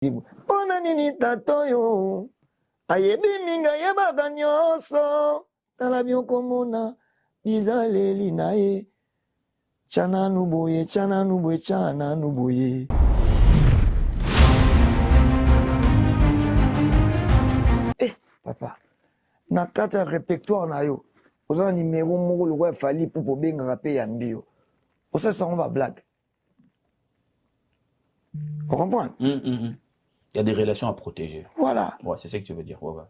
Pona nini tatoyo ayebi minga yebaka nyonso tala byokomona bizaleli na ye chananu boye chananu boye chananu boye. Papa na kati ya répertoire na yo oza numéro moko lokwa efali mpo pobengaka mpe ya mbio osasango ba blague. Vous comprenez? Il y a des relations à protéger. Voilà. Ouais, c'est ça que tu veux dire. Ouais.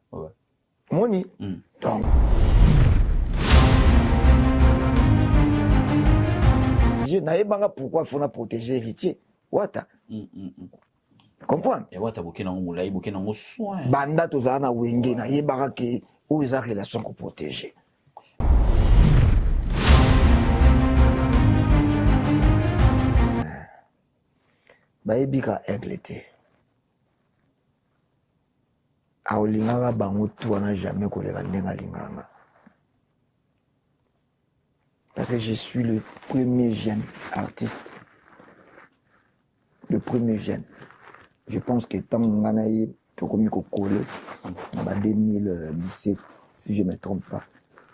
Moni. Donc. Je n'avais pas pourquoi il faut protéger l'héritier. Wata. Comprendre? Et Wata, bouquet dans moulay, bouquet dans soin. Banda tozana wenge na yebaka ke où ils ont relation qu'on protéger. Baebika aiglete. Aolinganga bango tout n'a jamais koleka ndenga linganga. Parce que je suis le premier jeune artiste. Le premier jeune. Je pense que tant nganaye tokomi ko collé en 2017 si je ne me trompe pas.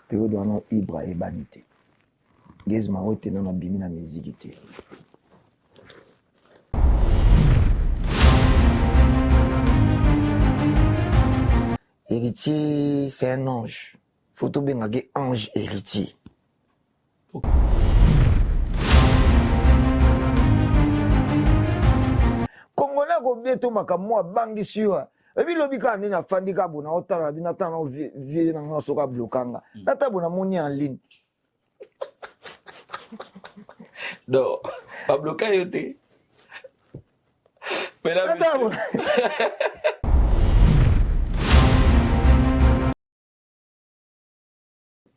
Période on Ibra et Banité. Gezma ote na bimi na musique. Héritier, c'est un ange. Faut tout bien avoir ange héritier. Congolais ko bieto makamwa bangi siwa. Ebi lobika ni na fandika bona otala binata na vie na ngasoka blokanga. Tata bona moni en ligne. Non, pas bloqué yote. Mais là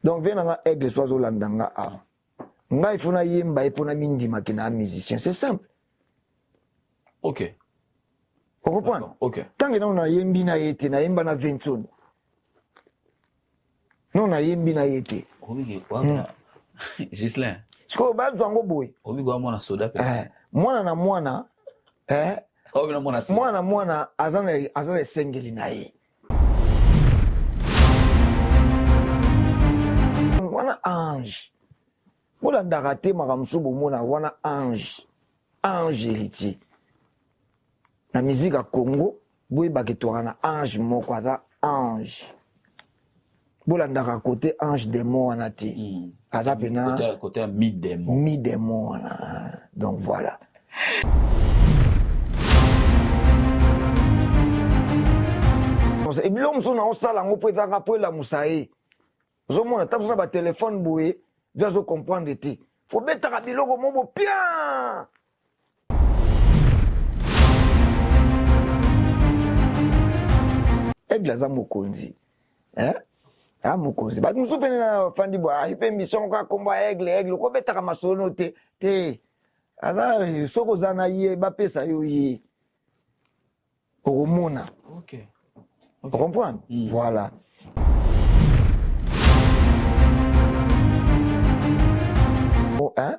donc viens na aigle soizo landanga a. Nga ifuna yemba epona mindima kina musicien, c'est simple. OK. Vous comprenez? OK. Tant que nous na yembi na yete na yemba na Vincent. Non na yembi na yete. Oui, Gislain. Siko ba zango boy. Obi go mwana soda pe. Mwana na mwana Obi na mwana mwana azana sengeli na ye. Wana ange. Bola ndakate makamsubu mona wana ange. Ange héritier. Na musique à Congo, boy baketwaka na ange moko aza ange. Bola ndaka côté ange démon wana te. Aza pena côté mi-démon. Mi-démon wana. Donc voilà. Et bien l'homme son na osala ngo po ezaka po la musae. Zomona tapsona ba téléphone boye, via zo comprendre te. Faut betaka biloko mobo bien. Aigle aza mokonzi. Ah mokonzi. Ba musu pene na fandi boa, ipe mission ka komba aigle ko betaka masono te. Te. Aza soko zana ye ba pesa yo ye. Oromona. OK. Vous comprenez? Voilà.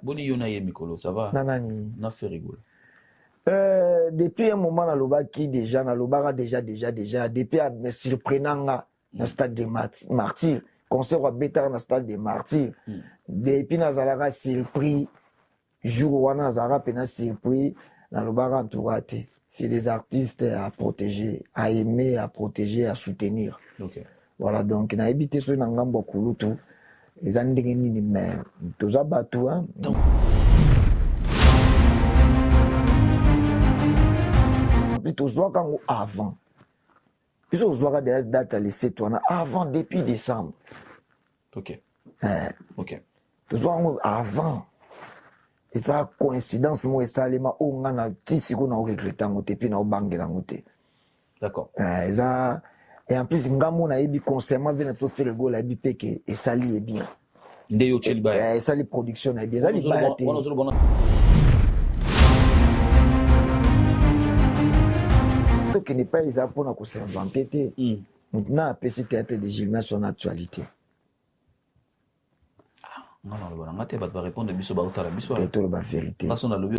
Boni yona ye mikolo, ça va? Nanani. Na fait rigoler. Depuis un moment na loba qui déjà na loba déjà depuis me surprenant na stade de martyr concert wa beta na stade de martyr depuis na zalaka surpris jour wana zara pena surpris na loba entourate. C'est des artistes à protéger, à aimer, à protéger, à soutenir. OK. Voilà donc na habité so na ngambo kulutu ezan ndenge nini mais toza batu hein. Plutôt quand avant. Puis on voit des dates à laisser toi avant depuis décembre. OK. OK. Toujours avant. Et ça coïncidence moi ça les ma on a tisi qu'on a regretté en puis na obangela ngote. D'accord. Ça et en plus ngamo na ebi concernant venir so faire le goal la bipeke et ça li est bien. Ndeyo chilba. Et ça les production na bien ça li ba té. To qui n'est pas isa pour na ko s'inventer té. Maintenant après c'est théâtre de Gilles son actualité. Non, on va répondre biso ba utala biso. C'est la vérité. Façon na lobi.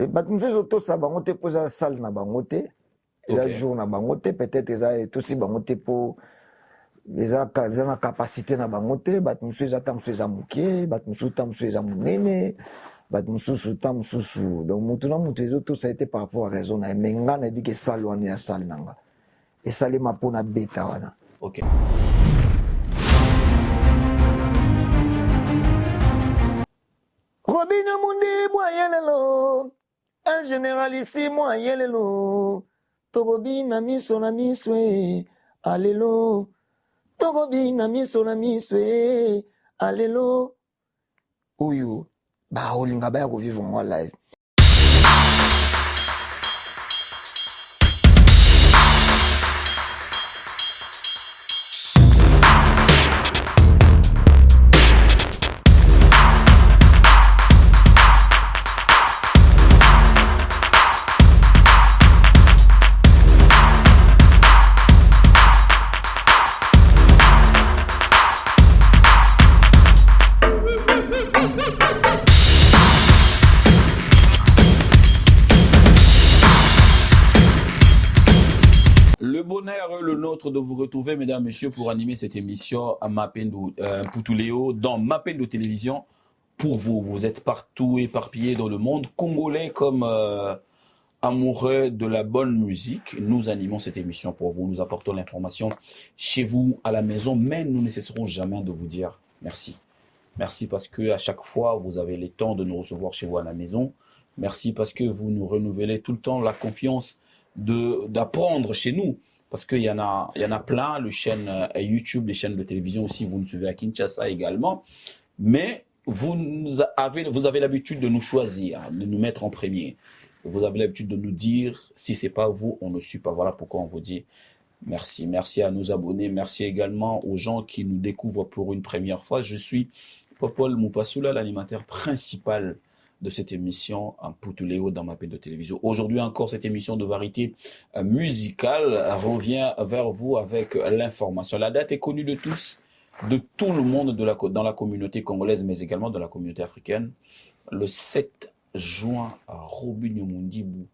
bato mosusu otosa bango te mpo eza sale na bango te eza jour na bango te peut-être eza etosi bango te mpo eza na capacité na bango te bato mosusu eza ta mosusu eza moke bato mosusu ta mosusu eza monene bato mosusu ta mosusu donc motu na motu ezotosa ete par rapport à raison na ye mais nga na yebiki esale wana ya sale na nga esalema mpona beta wana. Ok. Robinho Mundi Moyelelo, un général ici Moyelelo, Togobi na miso alelo, Togobi na miso alelo. Oyo, ba olinga ba ya ko vivre en live. Le nôtre de vous retrouver, mesdames, messieurs, pour animer cette émission à Mapendo Poutuléo dans Mapendo Télévision. Pour vous, vous êtes partout éparpillés dans le monde, congolais comme amoureux de la bonne musique. Nous animons cette émission pour vous, nous apportons l'information chez vous, à la maison, mais nous ne cesserons jamais de vous dire merci. Merci parce que à chaque fois, vous avez le temps de nous recevoir chez vous à la maison. Merci parce que vous nous renouvelez tout le temps la confiance d'apprendre chez nous. Parce qu'il y en a plein, les chaînes YouTube, les chaînes de télévision aussi, vous nous suivez à Kinshasa également. Mais vous avez l'habitude de nous choisir, de nous mettre en premier. Vous avez l'habitude de nous dire, si ce n'est pas vous, on ne suit pas. Voilà pourquoi on vous dit merci. Merci à nos abonnés. Merci également aux gens qui nous découvrent pour une première fois. Je suis Popol Moupassoula, l'animateur principal de cette émission en Poutuléo dans Mapendo Télévision. Aujourd'hui encore, cette émission de variété musicale revient vers vous avec l'information. La date est connue de tous, de tout le monde dans la communauté congolaise, mais également dans la communauté africaine. Le 7 juin à Robinho Mundibou,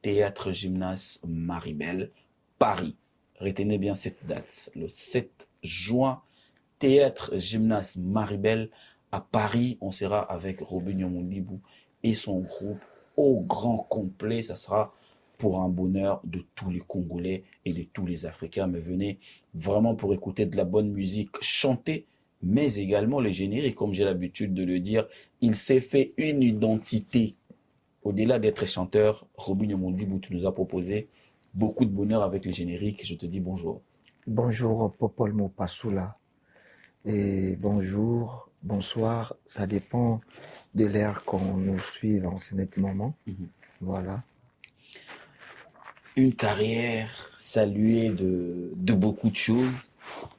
Théâtre Gymnase Maribel, Paris. Retenez bien cette date. Le 7 juin, Théâtre Gymnase Maribel, à Paris, on sera avec Robinho Mundibou et son groupe au grand complet. Ça sera pour un bonheur de tous les Congolais et de tous les Africains. Mais venez vraiment pour écouter de la bonne musique chantée, mais également les génériques. Comme j'ai l'habitude de le dire, il s'est fait une identité. Au-delà d'être chanteur, Robinho Mundibou, tu nous as proposé beaucoup de bonheur avec les génériques. Je te dis bonjour. Bonjour Popol Moupassoula. Et bonjour, bonsoir, ça dépend de l'ère qu'on nous suive en ce moment. Voilà. Une carrière saluée de beaucoup de choses,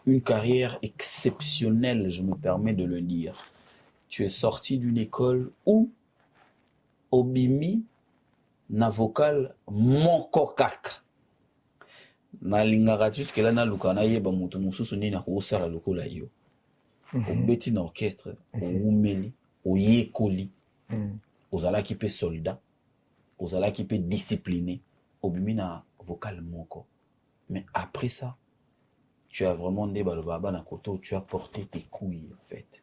une carrière exceptionnelle, je me permets de le dire. Tu es sorti d'une école où Obimi na vocal Monkokak. Na lingaka jusque là na luka na yeba mutu mususu nini akosala lokola yo. Obeti na orchestre, oumeli, oyekoli, ozalaki pe soldat, ozalaki pe discipliné, obimi na vocal moko. Mais après ça, tu as vraiment né balobaba na koto, tu as porté tes couilles en fait.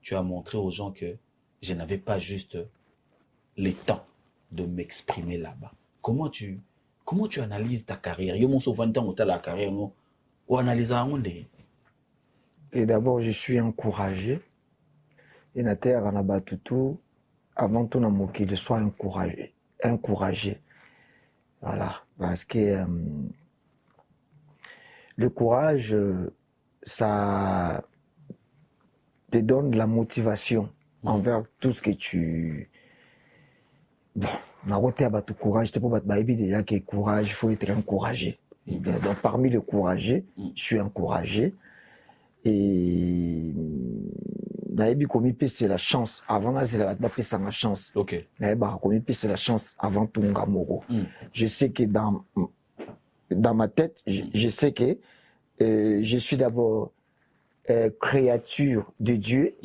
Tu as montré aux gens que je n'avais pas juste le temps de m'exprimer là-bas. Comment tu analyses ta carrière? Yo mon souvent temps où la carrière no ou analyse à un. Et d'abord, je suis encouragé. Et na terre en abatutu, avant tout, qu'il soit encouragé. Encouragé. Voilà. Parce que le courage, ça te donne de la motivation envers tout ce que tu... Bon, on a roté à tout courage. C'est pas déjà que courage, il faut être encouragé. Donc, parmi les courageux, je suis encouragé. Et c'est la chance avant c'est la chance. OK. C'est la chance avant tout ngamoro. Je sais que dans ma tête, je sais que je suis d'abord créature de Dieu.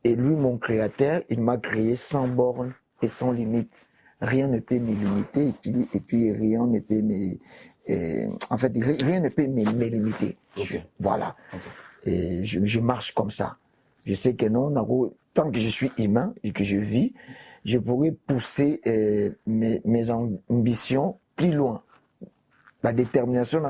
Et lui, mon créateur, il m'a créé sans borne et sans limite. rien ne peut me limiter et puis rien ne peut en fait, rien ne peut me limiter. Okay. Voilà. Okay. Et je marche comme ça. Je sais que non, tant que je suis humain et que je vis, je pourrais pousser mes ambitions plus loin. La détermination,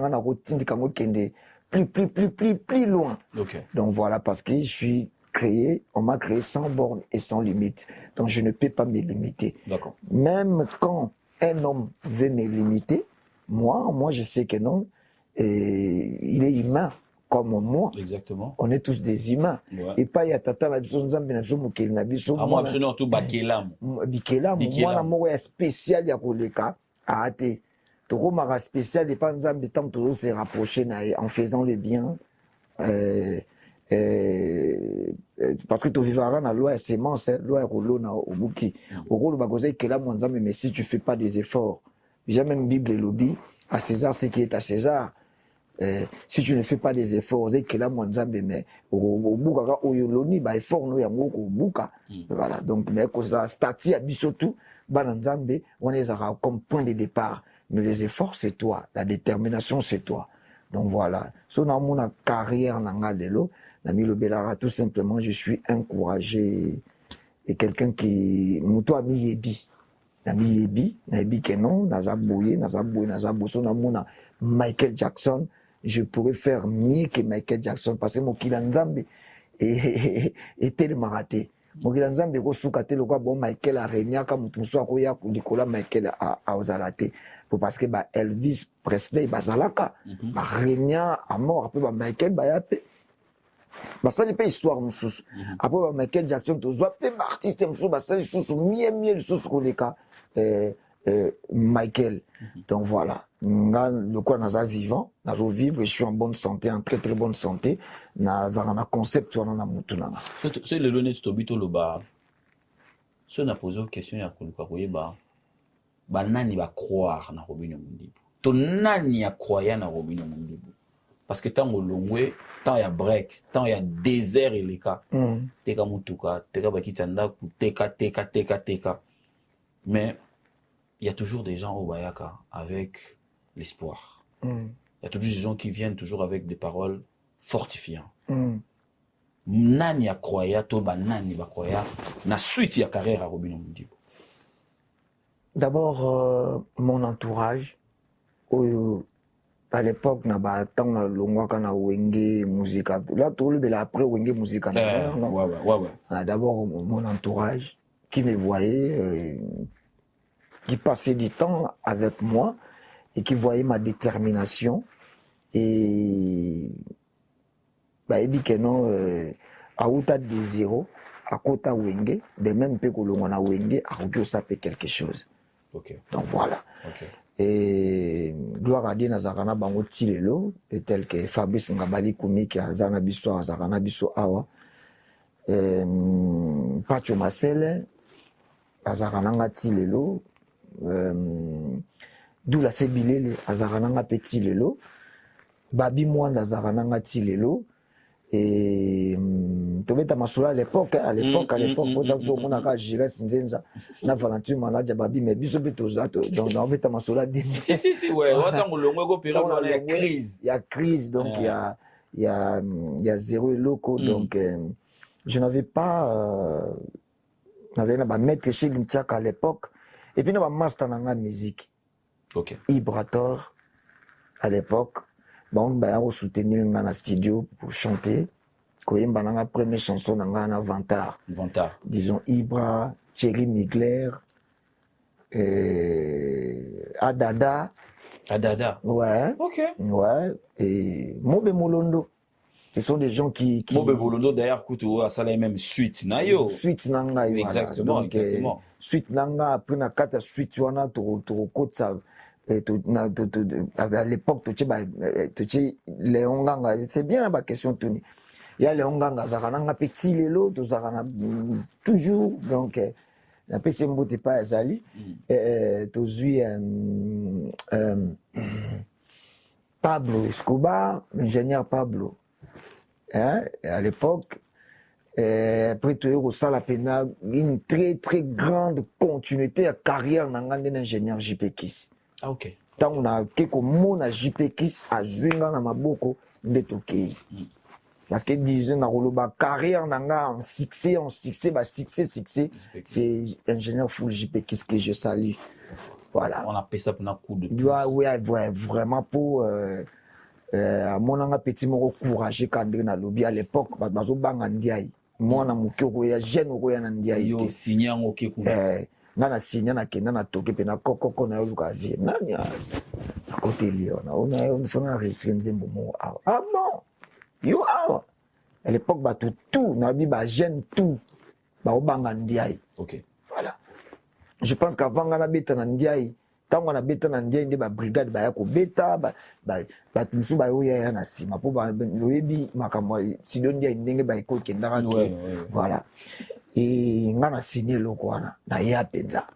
plus loin. Okay. Donc voilà, parce que je suis créé, on m'a créé sans borne et sans limite. Donc je ne peux pas me limiter. D'accord. Même quand un homme veut me limiter, moi je sais que non, il est humain comme moi. Exactement. On est tous des humains. Ouais. Et pas il y a tata la biso nzambe na biso mokeli na biso. Moi absolument tout bakelamu. Bikelamu mwana moko ya spécial ya koleka ate. Tokomaka spécial et pas nzambe tant toujours se rapprocher na en faisant le bien. Parce que tu vivras dans la loi et sémence, loi et rouleau na obuki. Au rôle bagosé kelamu nzambe, mais si tu fais pas des efforts, j'ai même Bible et lobby à César ce qui est à César. Si tu ne fais pas des efforts, c'est que là, moi, nzambe, mais au buka, au yoloni, bah, effort, nous, yango, au buka. Voilà. Donc, mais, cause la stati, à bisotou, bah, nzambe, on les aura comme point de départ. Mais les efforts, c'est toi. La détermination, c'est toi. Donc, voilà. So, dans mon carrière, nanga de l'eau, Nami le Belara, tout simplement, je suis encouragé. Et quelqu'un qui, mouto a mis yebi. Nami yebi, que non, nazabouye, so, namuna, Michael Jackson, je pourrais faire mieux que Michael Jackson parce que mon Kilanzambe était le maraté. Mon Kilanzambe est soukate le quoi bon Michael a régné comme tout soit koya Nicolas Michael a osalaté parce que bah Elvis Presley bazalaka bah régné à mort après bah Michael bah yapé bah ça n'est pas histoire moussous après bah Michael Jackson tu vois plein d'artistes moussous bah ça sous mieux le sous koleka Michael. Donc voilà, le quoi naza vivant, nazo vivre, je suis en bonne santé, en très très bonne santé. Naza na concept wana na mutuna. C'est le honnête tobito loba. Si on a posé une question ya kuluka koyeba, ba nani ba croire na Robinho Mundibu. To nani ya croire na Robinho Mundibu. Parce que tant au longwe, tant il y a break, tant il y a désert et les cas. Teka mutuka, teka bakitanda, teka. Mais il y a toujours des gens au Bayaka avec l'espoir. Il y a toujours des gens qui viennent toujours avec des paroles fortifiantes. Nani a croya, toba nani ba croya, na suite ya carrière à Robinho Mundibu. D'abord, mon entourage, à l'époque, na ba tant na longwa kana wenge musique. Là, tout le bel après wenge musique. Ouais. D'abord, mon entourage qui me voyait. Qui passait du temps avec moi et qui voyait ma détermination et bah et que non à outa de zéro à kota wenge de même peu que l'on a wenge à rugio ça fait quelque chose. Okay. Donc voilà. Okay. Et gloire à Dieu nazarana bango tilelo et tel que Fabrice Ngabali Koumi qui a zana biso azarana biso awa Pacho Marcel azarana ngati lelo d'où la Sebilele azarananga petit lelo Babi Mwanda azarananga ti lelo et tobeta masula à l'époque on a ka Jires Nzenza na Valentin Manadia Babi mais biso beto zato donc on beta masula si ouais autant longo go période on a crise. Il y a crise donc il y a zéro loco donc je n'avais pas n'avais pas maître chez Lintiak à l'époque. Et puis, nous avons master dans la musique. Ok. Ibrator, à l'époque, bon, on soutenir dans le studio pour chanter. Quand on a la première chanson dans un Vantar. Disons Ibra, Thierry Migler, Adada. Ouais. Ok. Ouais. Et Mobe Molondo. Ce sont des gens qui... Mobe Molondo, d'ailleurs, Koutou, ça a même suite. Nayo. Suite Nanga. Exactement, donc, exactement. Suite Nanga, après, na kata suite, tu en as, tu ça. À l'époque, tu Léon Ganga, c'est bien ma question, Tony. Il y a Léon Ganga, Zarananga, petit Lélo, toujours, donc, la PC Mbote pas Zali, tu Pablo Escobar, l'ingénieur Pablo. Hein? À l'époque, après tu as ça la peine une très très grande continuité à carrière dans l'ingénieur JP Kiss. Ah ok. Tant on a quelque mona JP Kiss à Zwinga na maboko ndetoke. Parce que disons na roloba carrière nanga en succès bah succès c'est ingénieur full JP Kiss que je salue. Voilà. On appelle ça pour un coup de. Ouais, vraiment pour à mon anga petit moko courageux quand na lobby à l'époque bazo banga ndiaye. Moi na mukoko ya jeune okoya na ndiaye. Yo signé en OK kuna. Nana signé na kenda na toke pe na koko na luka vie. Nani à côté Lyon. On a risqué nzembo mo. Ah bon. You are. À l'époque ba tout na bi ba jeune tout. Ba obanga ndiaye. OK. Voilà. Je pense qu'avant ngana beta na ndiaye tango na beta na ndiaye nde ba brigade ba ya ko beta ba tunsu ba yo ya na sima po ba loyebi makambo sido ndiaye ndenge ba iko kendaka ke voilà et ngana signé loko wana na ya penza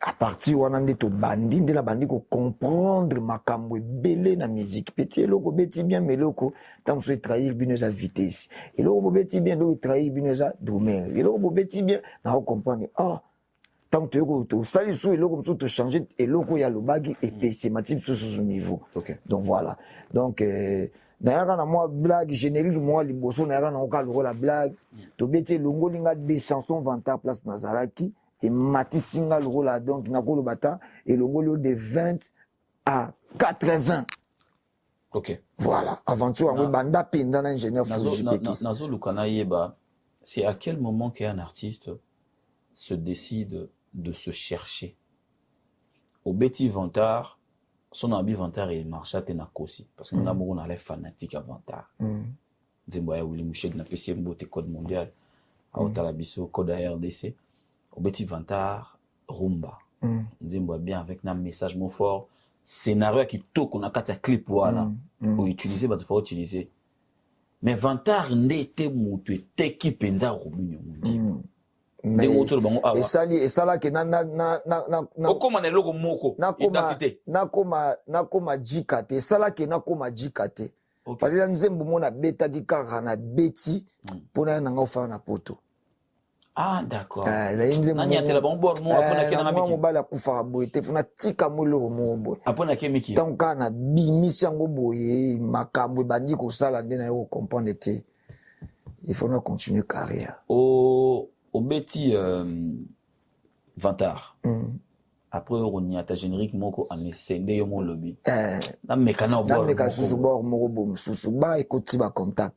à partir wana nde to bandi nde la bandi ko comprendre makambo ebele na musique petit loko beti bien mais loko tant so trahir binoza vitesse et loko beti bien loko trahir binoza domaine et loko beti bien na comprendre tant que tu sali sous et l'eau comme ça tu changer et l'eau il y a le bag et PC matif sur ce niveau. Okay. Donc voilà. Donc d'ailleurs na moi blague générique moi liboso na na ka la blague to beti longo linga des chansons vantard place Nazaraki et matisinga le là donc na ko le bata et longo de 20 à 80. OK. Voilà, aventure en banda pendant ingénieur Nazo Lukana Yeba, c'est à quel moment qu'un artiste se décide de se chercher. Au Betty Vantard, son ami Vantard est marché à Nakosi. Parce que nous avons les fanatiques à Vantard. Zemboya Willy Mouchek n'a pas de code mondial. À Otalabiso, code à RDC. Au Betty Vantard, Rumba. Zemboya bien avec un message mon fort. Scénario qui toque, on a quatre clips voilà. Pour utiliser, bah, il faut utiliser. Mais Vantard n'était moutou, t'es qui pensa Robinho. Mais et ça là que na comment est logo moko identité na koma jikate ça là que na koma jikate parce que nzembo mona beta di kara na beti pona na ngofa na poto d'accord la nzembo nani atela bon bord mo apona ke na miki mo bala kufa boite funa tika molo mo bo apona ke miki tant kana bimisi yango boye makambo bandi ko sala ndena yo comprendre te il faut continuer carrière au Betty Vantard. Après on y a ta générique moko a mesende yo mo lobby. Na mekana au bord. Na mekana sous bord moko bom sous ba ekoti ba contact.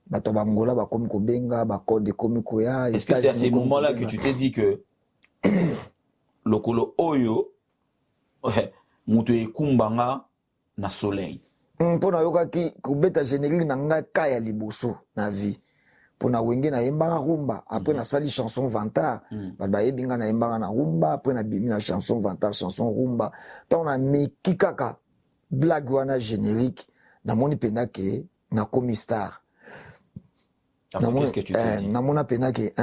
Ba to bangola ba komi ko benga ba code komi ko ya. Est-ce que c'est à ces moments-là que tu t'es dit que lokolo oyo muto ekumbanga na soleil. Pona yoka ki ko beta générique na nga kaya liboso na vie. Pour na wenge na yembanga rumba après na sali chanson Vantard ba yebinga na yembanga na rumba après na bimi na chanson Vantard chanson rumba tant on a meki kaka blague wana générique na moni pena ke na komi star. Qu'est-ce que tu t'es dit? Na mona pena ke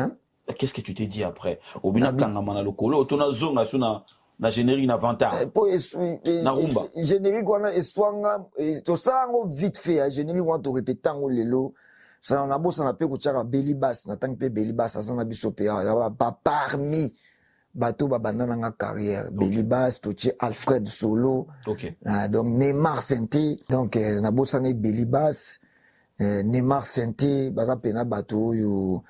qu'est-ce que tu t'es dit après obina tangama na lokolo tona zonga suna na générique na Vantard po na rumba générique wana eswanga to sango vite fait générique wana to répéter ngo lelo. Ça on a beau ça n'a pas coûté à belly bass na tant que belly bass ça s'en a bis pas parmi bateau babanda na carrière belly bass tochi Alfred Solo donc Neymar Santé donc na beau ça belly bass Neymar Santé baza pena bateau yo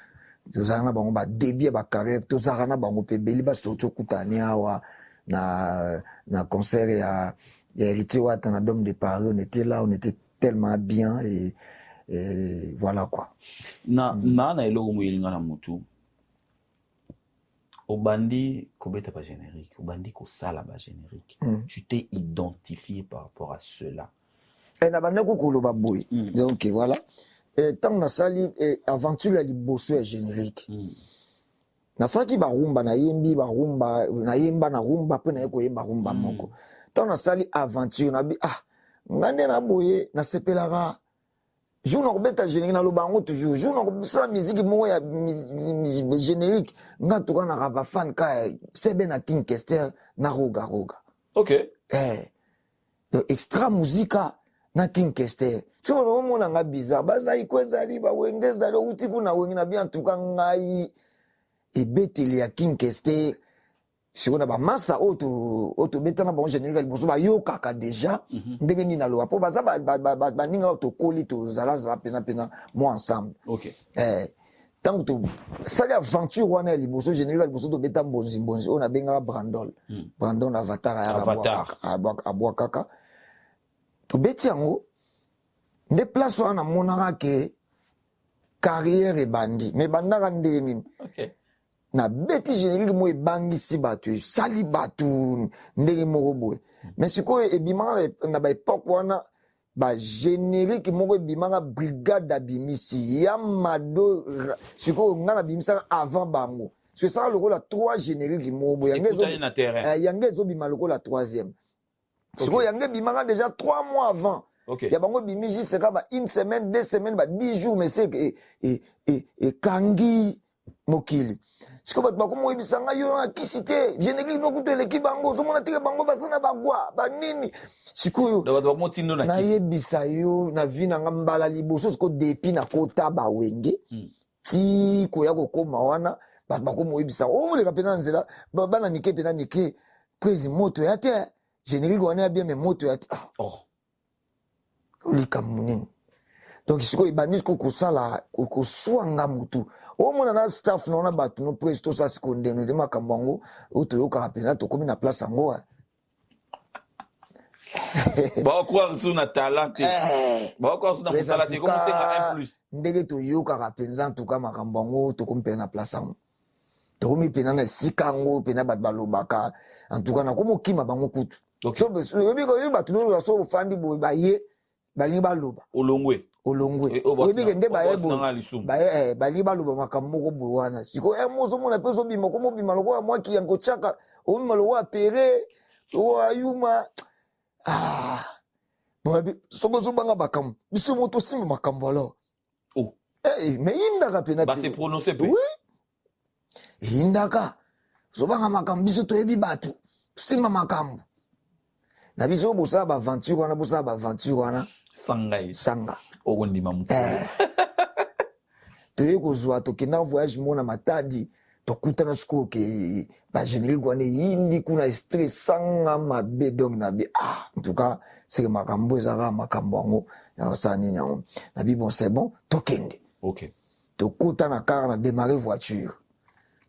tozana bango ba début ba carrière tozana bango pe belly bass to kutani awa na concert ya héritier wata na Dôme de Paris on était là on était tellement bien et voilà quoi. Na elo mwilinga na mutu. Obandi kobeta ba générique, obandi ko sala ba générique. Tu t'es identifié par rapport à cela. Et na bande ko koloba boy. Donc voilà. Et tant na sali aventure la liboso générique. Na saki ba rumba na yembi ba rumba na yemba na rumba pe na ko yemba rumba moko. Tant na sali aventure na bi ngande na boye na sepelaka jour na robeta générique na lobango toujours jour na ça musique mo ya générique nga to kana ba fan ka sebe na King Kester na roga OK extra musica na King Kester so omona nga bizarre bazali kwezali ba wengeza lo uti kuna wengi na bien tuka ngai ebeteli ya King Kester sikona ba master auto betana ba général liboso ba yokaka déjà ndenge ni na lo po baza ba ninga to koli to zala pena moi ensemble OK tant que ça l'aventure wana liboso général liboso to beta bonzi on a benga Brandon Avatar à Boakaka to beti yango nde place wana monaka ke carrière e bandi mais bandaka ndenge nini OK na beti générique mo ebangisi bato sali bato ndenge moko boye mais sikoyo ebimaka na ba époque wana ba générique moko ebimaka brigade abimisi ya mado sikoyo nga na bimisaka avant bango c'est ça lokola 3 générique moko boye yange ezobima lokola 3e sikoyo yange ebimaka déjà 3 mois avant. Okay. Ya bango bimiji sera ba une semaine, 2 semaines, ba 10 jours mais c'est et kangi mokili. Siko bat ba komo ebisanga yo na kisite, générique no kuto l'équipe bango, so mona tike bango basana bagwa, ba nini. Siko yo. Da ba motindo na kisite. Na yebisa yo na vi na ngambala liboso siko depi na kota ba wenge. Ti ko ya ko koma wana, ba komo ebisa. O mo le kapena nzela, ba na nike pena nike. Prezi moto ya te. Générique wana ya bien mais moto ya te. Oh. Lika munini donc siko ibandis ko sala ko swanga mutu o mona na staff na bato no presto sa siko ndeno de makambango o to yoka rapela to komi na place ango ba ko suna talent ba ko suna musala te comme c'est un plus ndege to yoka rapenza to ka makambango to komi pe na place ango to komi pe na sikango pe na bat balobaka en tout cas na komo kima bango kutu so le bi ko bato no so fandi bo ba ye balingi baloba olongwe oyebike nde balingi baloba makambo moko boye wana siko mozo mona mpe ozobima komobima lokola mwaki yango tiaka obima lokola pere ayuma soko ozobanga makambo biso moto osimba makambo alors me yindaka pena yindaka ozobanga makambo biso toyebi bato tosimba makambo na biso bosala baventure wana sanga okondima mokolo toye kozwa tokenda voyage mona matadi tokutana sikoyo ke bagénérique wana eyindi kuna estressanga mabe donc na bi en tout cas seke makambo ezaka makambo yango yakosala nini yango na bi bon c'est bon tokende tokuta na kara na démarrer voiture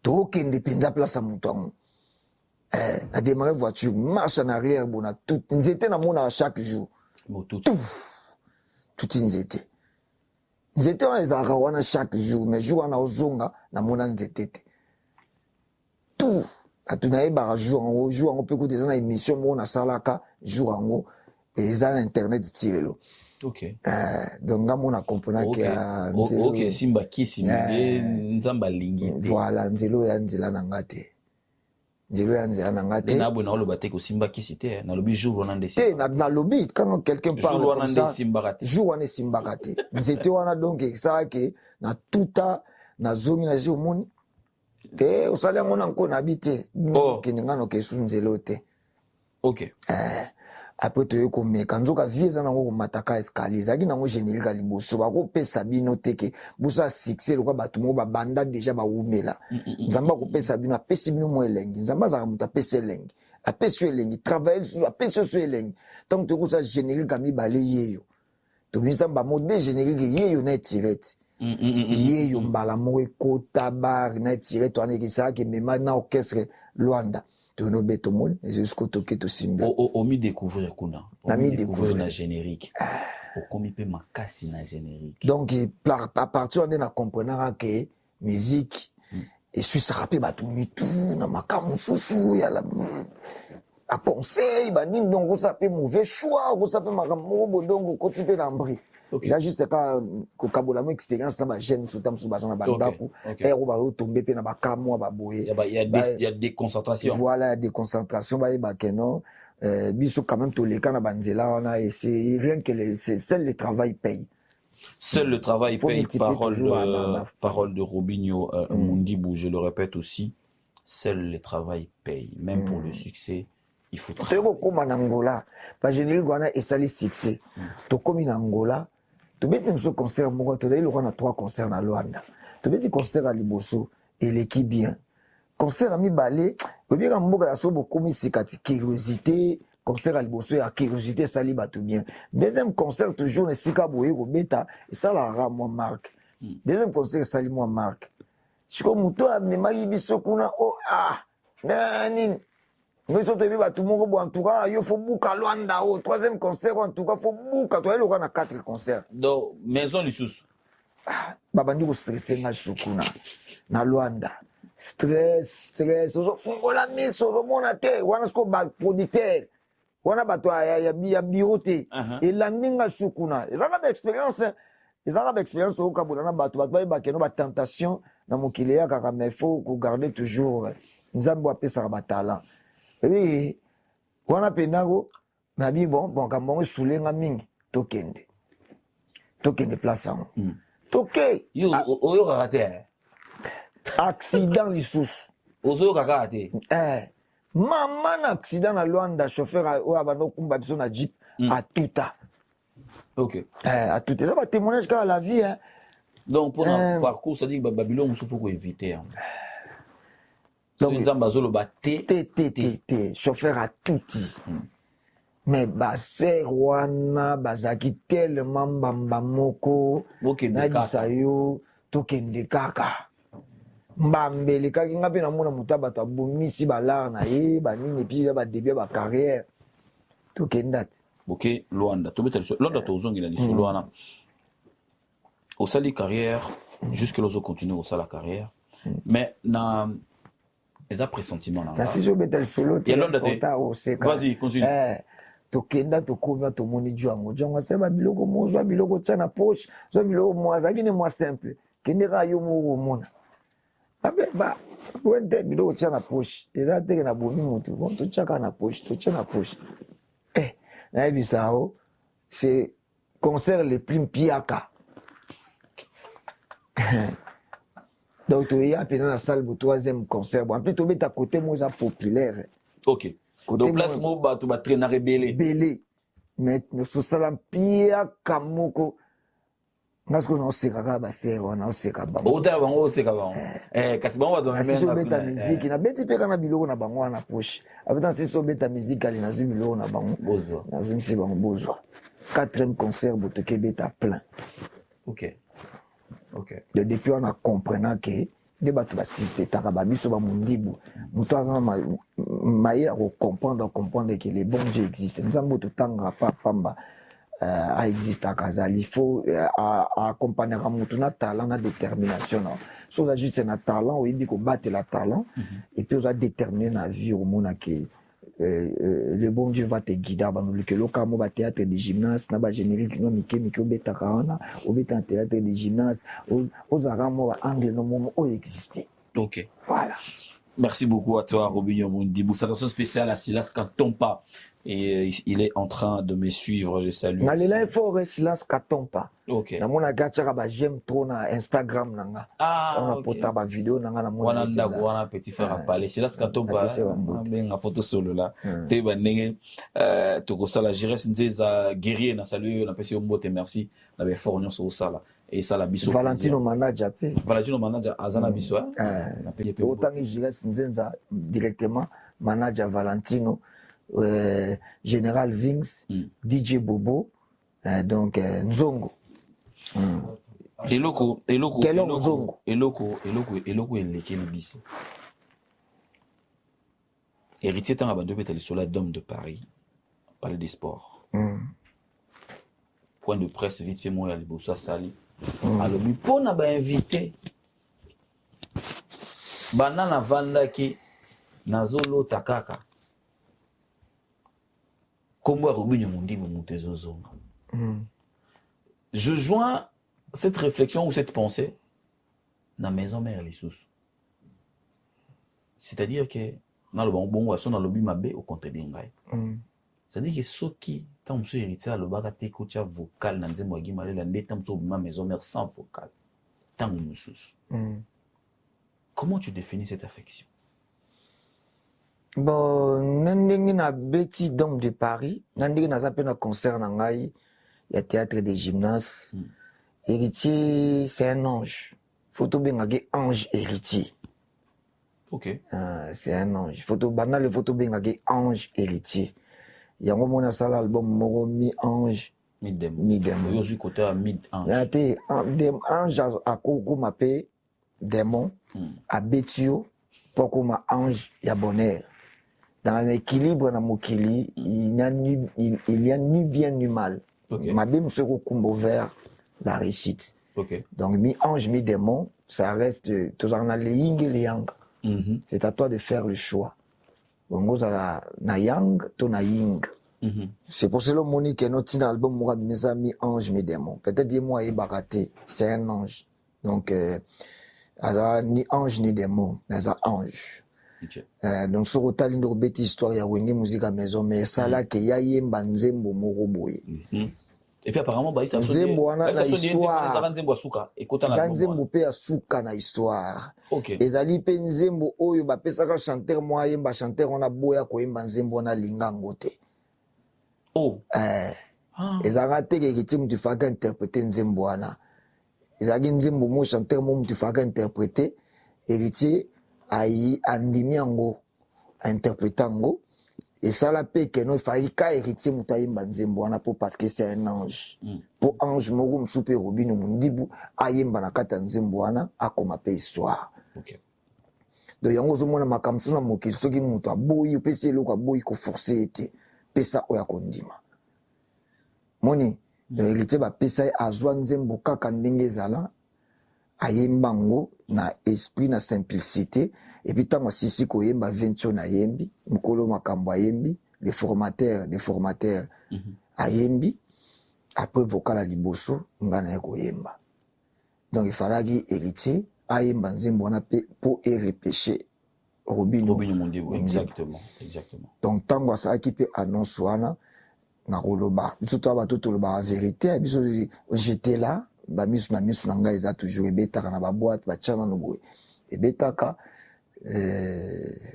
tokende mpenza place ya moto yango na démarrer voiture marche en arrière bona tout nzete na mona chaque jour tout nzete wana ezalaka wana chaque jour mais jour wana ozonga na mona nzete te tout atu nayebaka jour yango mpe kuta eza na émission moko nasalaka jour yango eza na internet ti lelo donc nga mona comprenake simba kisi nzambe alingi te voilà nzela ya nzela na nga te na bwe na oloba te kosimba kisi te nalobi jour wana nde te nalobi quand quelqu'un parle comme ça jour wana esimbaka te nzete wana donc esalaki na tuta nazongi na zi omoni te osali yango na nko nabi te kende nga nokesu nzela te après toye komeka nzoka vie eza nango komataka escalier ezalaki nango générique ya liboso bakopesa bino teke bosala succès lokola bato moko babanda déjà bawumela nzambe akopesa bino apesi bino mo elengi nzambe azalaka moto apesi elengi apesi yo elengi travaille lisusu apesi yo so elengi ntango toye kosala générique ya mibale yeyo tobimisa bamode générique yeyo na etirete yeyo mbala moko ekota bar na etirete wana ekesalaki emema na orchestre lwanda tono beto moni jusqu'au toke to simba omi découvrir kuna omi découvrir na générique okomi pe makasi na générique donc à partir de na comprenant que musique et suis rappé bato mitu na makamu susu ya la a conseil ba nini donc ça peut mauvais choix ça peut makambo donc ko type na mbri déjà juste ko kabola mo expérience na ba jeune sotam so bazana ba ndaku et on va tomber pe na ba kamwa ba boye il y a des concentrations voilà des concentrations ba keno biso quand même to les kana banzela wana et c'est rien que c'est seul le travail paye. Seul le travail paye. Parole de Robinho Mundibou, je le répète aussi, seul le travail paye, même pour le succès. Il faut toyeko koma na Angola ba générique wana esali succès tokomi na Angola tobeti mosusu concert moko tozali lokwa na 3 concerts na Luanda tobeti concert ya liboso eleki bien concert ya mibale obieka mboka ya so bokomi sika ti curiosité concert ya liboso ya curiosité esali bato bien deuxième concert toujours na esika boye kobeta esalaka mwa marque deuxième concert esali mwa marque siko moto amemaki biso kuna nini biso toyebi bato moko bo en tout cas yo fo buka Luanda troisième concert en tout cas fo buka toyali lokwa na 4 concerts donc maison lisusu babandi kostresse nga lisusu na Luanda stress ozofungola miso ozomona te wana siko baproducteur wana bato ya biro te elandi nga lisusu kuna ezalaka baexpérience tokokabola na bato bayebakeno batentation na mokili ya kaka mais faut kogarder toujours nzambe apesaka batalent wana penako nabi bon kambango esulenga mingi tokende place yango toke oyokaka te accident lisusu ozoyokaka te mama na accident na Luanda chauffeur oyo abanda okumba biso na jeep atuta atuta eza batémoignage kaka la vie donc mpona parcours c'est-à-dire babilo mosusu faut koévite nzambe azoloba te chauffeur atuti mais baser wana bazalaki tellement mbamba moko nayebisa yo tokende kaka mbambeli kaki nga mpe namona moto ya bato abomisi balare na ye banini epui badebut ya bacarrière tokenda ti boke Luanda tobeta Luanda tozongela lisolo wana osali carrière jusque là ozocontinue kosala carrière mais na eza pressentiment na sisi obeta lisolo te vas-y continue tokenda tokomi tomoni jango asala biloko mozwa biloko tia na poche zwa biloko mo azalaki ne mwa simple kende kaka yo moko omona wente biloko tia na poche eza teke na bomi motu bon totia kaka na poche nayebisa o c'est concert le plus mpiaka donc toyeya mpena na salle bo 3e concert bon apli tobeta côté mo eza populaire donc place mo bato batraînaka ebele mais tosala mpiaka moko nga sikoyo naoseka kaka basere wana naoseka bangootala bango oseka bango kasi bango basisi obeta miziki nabeti mpe kaka na biloko na bango wana poche apeta nasisi obeta miziki ali nazwi biloko na bango nazwingisi bango bozwa 4e concert botoki ebeta plein depuis wana comprena ke nde bato basispetaka babiso bamondibu moto aza na mayela kocomprendre ke le bon dieu existe nzambe totangaka pa pamba aexistaka azali faut accompagnaka moto na talent na détermination na so oza juste na talent oyebi kobatela talent et puis oza déterminé na vie omona ke le bon dieu va te guider banolukelo kaka mo bathéâtre de gymnase na bagénérique no mike obetaka wana obeta na théâtre de gymnase ozalaka mo baangle no momo oyo existe voilà. Merci beaucoup à toi, Robinho Mundibou. Salutation spéciale à Silas Katompa. Et il est en train de me suivre. Je salue. Nalela il faut Silas Katompa. Na mona gatchaka ba j'aime trop na Instagram nanga. On a pota ba vidéo nanga na mona. Wana ndago wana petit frère a parlé. Silas Katompa. Benga photo solo là. Te ba ndenge toko sala Jires nzeza guerrier na saluer na pesi mbote merci. Na be fornion so sala. Et ça la biso Valentino Manaja pe Valentino Manaja azana biso na pe autant Jires nzenza directement Manaja Valentino Général Vings DJ Bobo donc Nzongo eloko Nzongo eloko elekeli biso héritier tanga bando betali sola d'homme de Paris parler des sports point de presse vite fait moi ya liboso sali alobi mpona bainvité bana navandaki nazolota kaka kombo ya Robinho Mundibou moto ezozonga. Je joins cette réflexion ou cette pensée na maison mère lisusu, c'est-à-dire que na lo bongo aso na lobi mabe au contre bingai. C'est-à-dire que soki tant monsieur héritier alobaka te ko tia vocal na nzembo gi malela ndeta mso bima maison mère sans vocal tant mususu. Comment tu définis cette affection? Bon, nandenge na beti Dôme de Paris, nandenge naza pe na concert na ngai, ya théâtre des gymnases. Héritier, c'est un ange. Photo bengage ange héritier. Ok. C'est un ange. Photo banal le photo bengage ange héritier. Yango mona sala album moko mi ange Mid dem. mi démon. Yo zu côté mid ange. Yate ange a koko mape démon a betio poko ma ange ya bonheur. Dans un équilibre na mokili, il n'y a ni bien ni mal. Okay. Ma bim se combo vers la réussite. Okay. Donc mi ange mi démon, ça reste toujours na le yin et le yang. C'est à toi de faire le choix. Bongo za na yang to na ying. C'est pour cela Monique est notre album moi mes amis ange mes démons. Peut-être dis moi et baraté, c'est un ange. Donc ni ange ni démon, mais un ange. Okay. Donc sur otali ndo beti histoire ya wenge musique à maison mais ça là que ya yemba nzembo moko boye. Et puis apparemment bah ça nzembo wana na histoire. Ça nzembo suka ekota na nzembo pe ya suka na histoire. OK. Ezali pe nzembo oyo ba pesaka chanteur moi yemba chanteur on a boya ko yemba nzembo na lingango te. Oh. Ezanga te ke kitim tu faka interpréter nzembo wana. Ezagi nzembo mo chanteur mo tu faka interpréter héritier ayi andimi yango interprétango et ça la paix que no fayi ka héritier mutayimba nzembo wana po parce que c'est un ange po ange moko msupe robino mundibu ayemba na kata nzembo wana akoma pe histoire. OK. Donc yango zo mona makamsu na mokili soki mutu aboyi pesi eloko aboyi ko forcer ete pesa oya kondima moni héritier ba pesa azwa nzembo kaka ndenge ezala ayembango na esprit na simplicité et puis tant sisi ko yemba vention na yembi mukolo makambo ayembi les formateurs ayembi après vocal à liboso ngana ya ko yemba donc il fallait héritier ayemba nzembo na pe pour repêcher Robinho Mondibu exactement. Donc tango ça qui peut annonce wana na koloba biso to ba to loba vérité biso j'étais là ba misu na ngai za toujours ebetaka na ba boîte ba tchana no boy ebetaka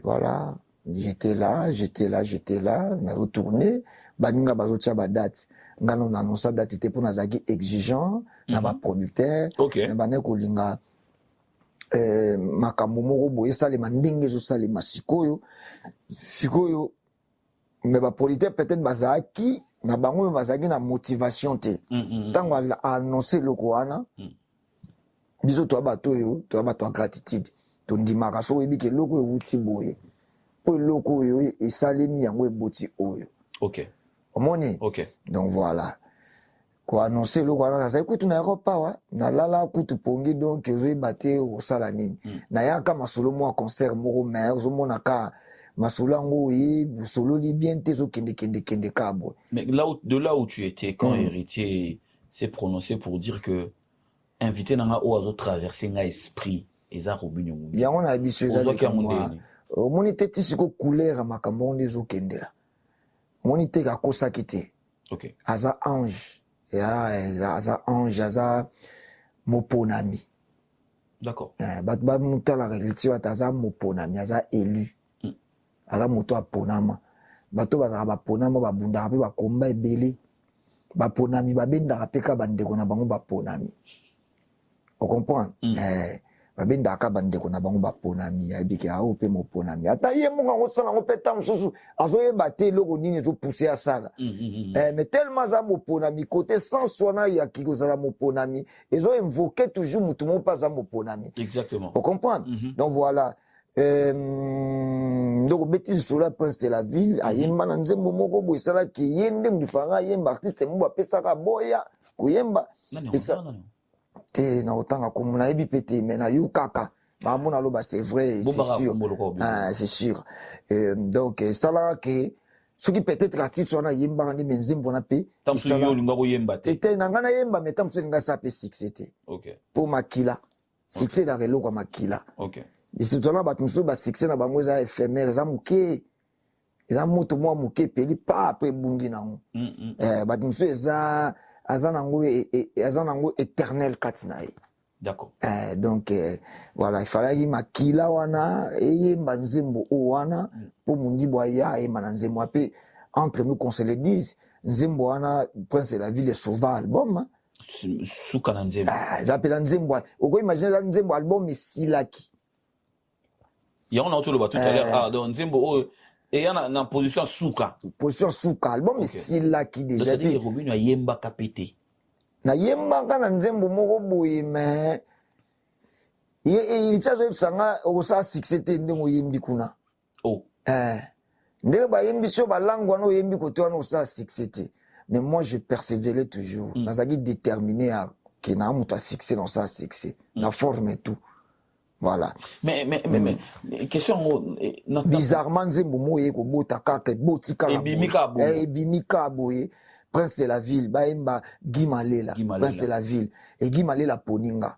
voilà j'étais là na retourné baninga bazotia ba date ngano na annonce date était pour na zaki exigeant na ba producteur na ba ne kolinga makambo moko boye salema ndenge zo salema sikoyo mais ba producteur peut-être bazaki na bango bazaki na motivation te tango a annoncé loko wana biso to abato yo to abato gratitude to ndimaka so yebi ke loko euti boye po loko yo esalemi yango eboti oyo. OK. Omoni. OK. Donc voilà ko annoncer loko wana ça écoute na Europa wa na lala kutu pongi donc ezo baté au sala nini na yaka masolo mo concert moko mais zo monaka Masulango et solo li bien tes kende kabo. Mais de là où tu étais quand héritier s'est prononcé pour dire que invité nanga o azo traverser nga esprit eza Robinho Mondibu. Ya on a biso eza moi. Moni teti siko couleur makambo ndezo kendela. Moni te ka kosa kite. OK. Aza ange. Aza ange aza moponami. D'accord. Ba mutala héritier aza moponami aza élu. Ala moto aponama bato bazaka baponama babundaka mpe bakomba ebele baponami babendaka mpe ka bandeko na bango baponami ocomprendre babendaka bandeko na bango baponami ayebiki ao mpe moponami ata ye moko yango osala yango mpe ntango mosusu azoyeba te eloko nini ezopousse asala mais tellement aza moponami kote sens wana yaki kozala moponami ezoinvoke toujours motu moko mpe aza moponami ocomprendre donc voilà donc beti sola prince de la ville ayemba na nzembo moko boye sala ki yende mdifanga ayemba artiste mo bapesaka boya kuyemba te na otanga komuna yebi pete mais na yo kaka mamona loba c'est vrai c'est sûr donc sala que ce qui peut-être artiste wana yemba ni nzembo na pe tamsu yo linga ko yemba te na ngana yemba mais tamsu linga sa pe succès te OK pour makila succès na relo kwa makila OK. Et c'est là que nous avons succès dans bango za éphémère, za muke, za moto mo muke peli pa après bungi nango. Nous za azanango éternel katinae. D'accord. Donc voilà, il fallait que makila wana eyemba nzembo o wana pour mundibo aya eyemba na nzembo ape entre nous qu'on se le dise nzembo wana Prince de la Ville sauva album hein? Suka na nzembo. J'appelle nzembo oko imagine nzembo album isilaki ya on a tout le bateau tout à l'heure donc nzembo et ya na position suka album isilaki déjà c'est dire Robinho ayemba kapete na yembanga na nzembo moko boye mais itsazo sanga okosa succès te ndenge oyembi kuna ndenge bayembi so balango wana oyembi kote wana okosa succès te mais moi je persévérais toujours nazalaki déterminé à ke na moto a succès dans ça succès na forme et tout voilà mais question bizarrement nzembo moye kobota kaka botika ebimika boye Prince de la Ville baemba Guy Malela Prince de la Ville et Guy Malela poninga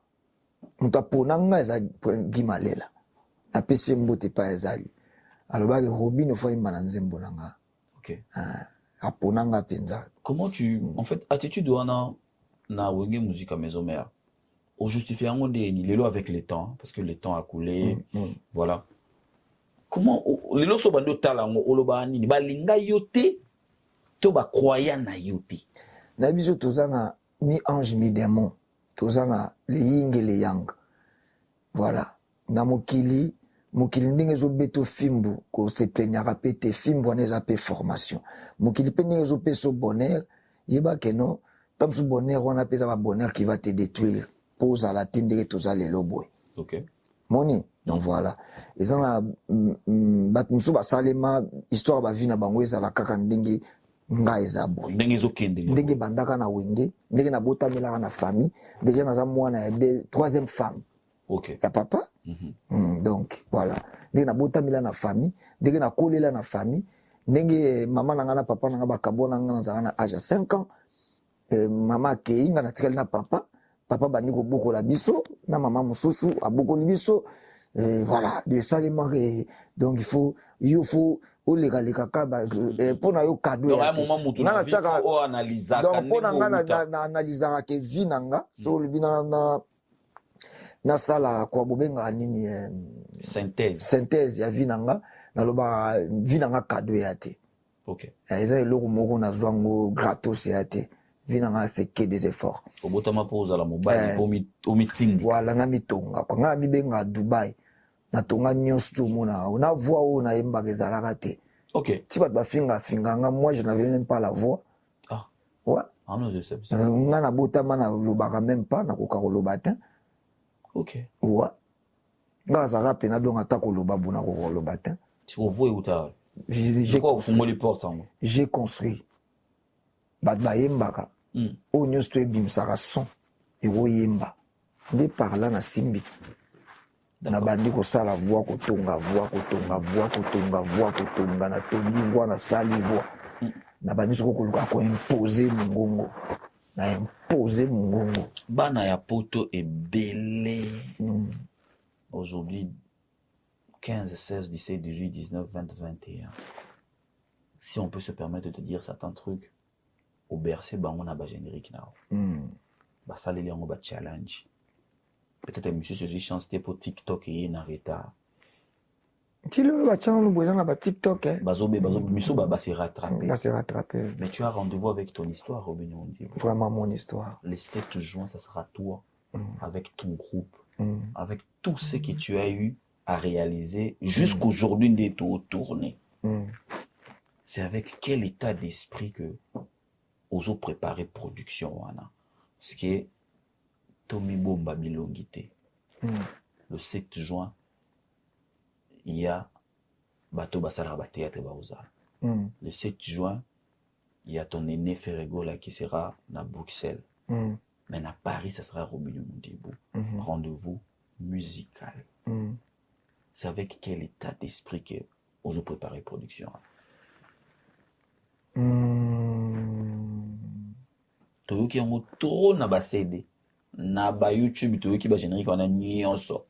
muta ponanga eza Guy Malela apesi mbote pa ezali alobaki Robinho fa imba na nzembo nanga aponanga penza. Comment tu en fait attitude wana na wenge musique maison mère au justifier en ni lelo avec le temps parce que le temps a coulé voilà comment lelo so bando talango oloba nini balinga yote to ba croyant na yote na biso tozana mi ange mi démon tozana le yin et le yang voilà na mokili ndenge zo beto fimbu ko se plaignara pété fimbu wana eza pe formation mokili pe ndenge zo pe so bonheur yeba que non tam so bonheur wana pe za ba bonheur qui va te détruire pose à la tindere toza lelo boy OK moni donc voilà ezana batmusu ba salema histoire ba vie na bango eza la kaka ndenge nga eza boy ndenge bandaka na wenge ndenge na botamela na famille déjà naza mwana de troisième femme OK ya papa donc voilà ndenge na botamela na famille ndenge na kolela na famille ndenge mama na nga na papa na nga bakabona nga na zanga na âge ya 5 ans mama akei nga na tikali na papa bandi kobokola biso na mama mosusu abokoli biso voilà de salema donc il faut oleka kaba pona yo cadeau donc à un moment mutu na vie o analyser donc pona nga na analyser ke vie nanga so libina na sala kwa bobenga nini synthèse ya vie nanga na loba vie nanga cadeau ya te OK eza eloko moko na zwango gratos ya te vinanga c'est que des efforts obotama pose la mobile au meeting voilà na mitonga kwa nga mibenga Dubai na tonga nyonso mona na voix na yemba ezalaka te OK ti bat ba finga moi je n'avais même pas la voix ouais non je sais nga na botama na lobaka même pas na koka koloba te OK ouais nga za pena donc atako loba bona ko koloba te tu vois où ta j'ai construit bat bayembaka o nyonso to ebimisaka son ekoyemba nde par là na simbiti na bandi kosala voix kotonga na tongi voix na sali voix na bandi soko koluka koimpose mongongo na impose mongongo bana ya poto ebele aujourd'hui 15, 16, 17, 18, 19, 20, 21 si on peut se permettre de te dire certains trucs au bercé bango na ba générique na ba saleli yango ba challenge peut-être monsieur se dit chance pour TikTok et na retard tilo ba channel besoin na ba TikTok bazobe miso ba se rattraper mais tu as rendez-vous avec ton histoire Robinho Mondiebo vraiment mon histoire le 7 juin ça sera toi avec ton groupe avec tout ce que tu as eu à réaliser jusqu'aujourd'hui de tourner c'est avec quel état d'esprit que ozo préparer production wana ce qui est Tommy Bomba Milongité le 7 juin il y a bateau basala ba théâtre baoza le 7 juin il y a ton aîné Ferrego là qui sera na Bruxelles mais à Paris ça sera Robinho Mondiebo rendez-vous musical c'est avec quel état d'esprit que ozo préparer production toyoki yango trop na ba CD na ba YouTube toyoki ba générique wana nyonso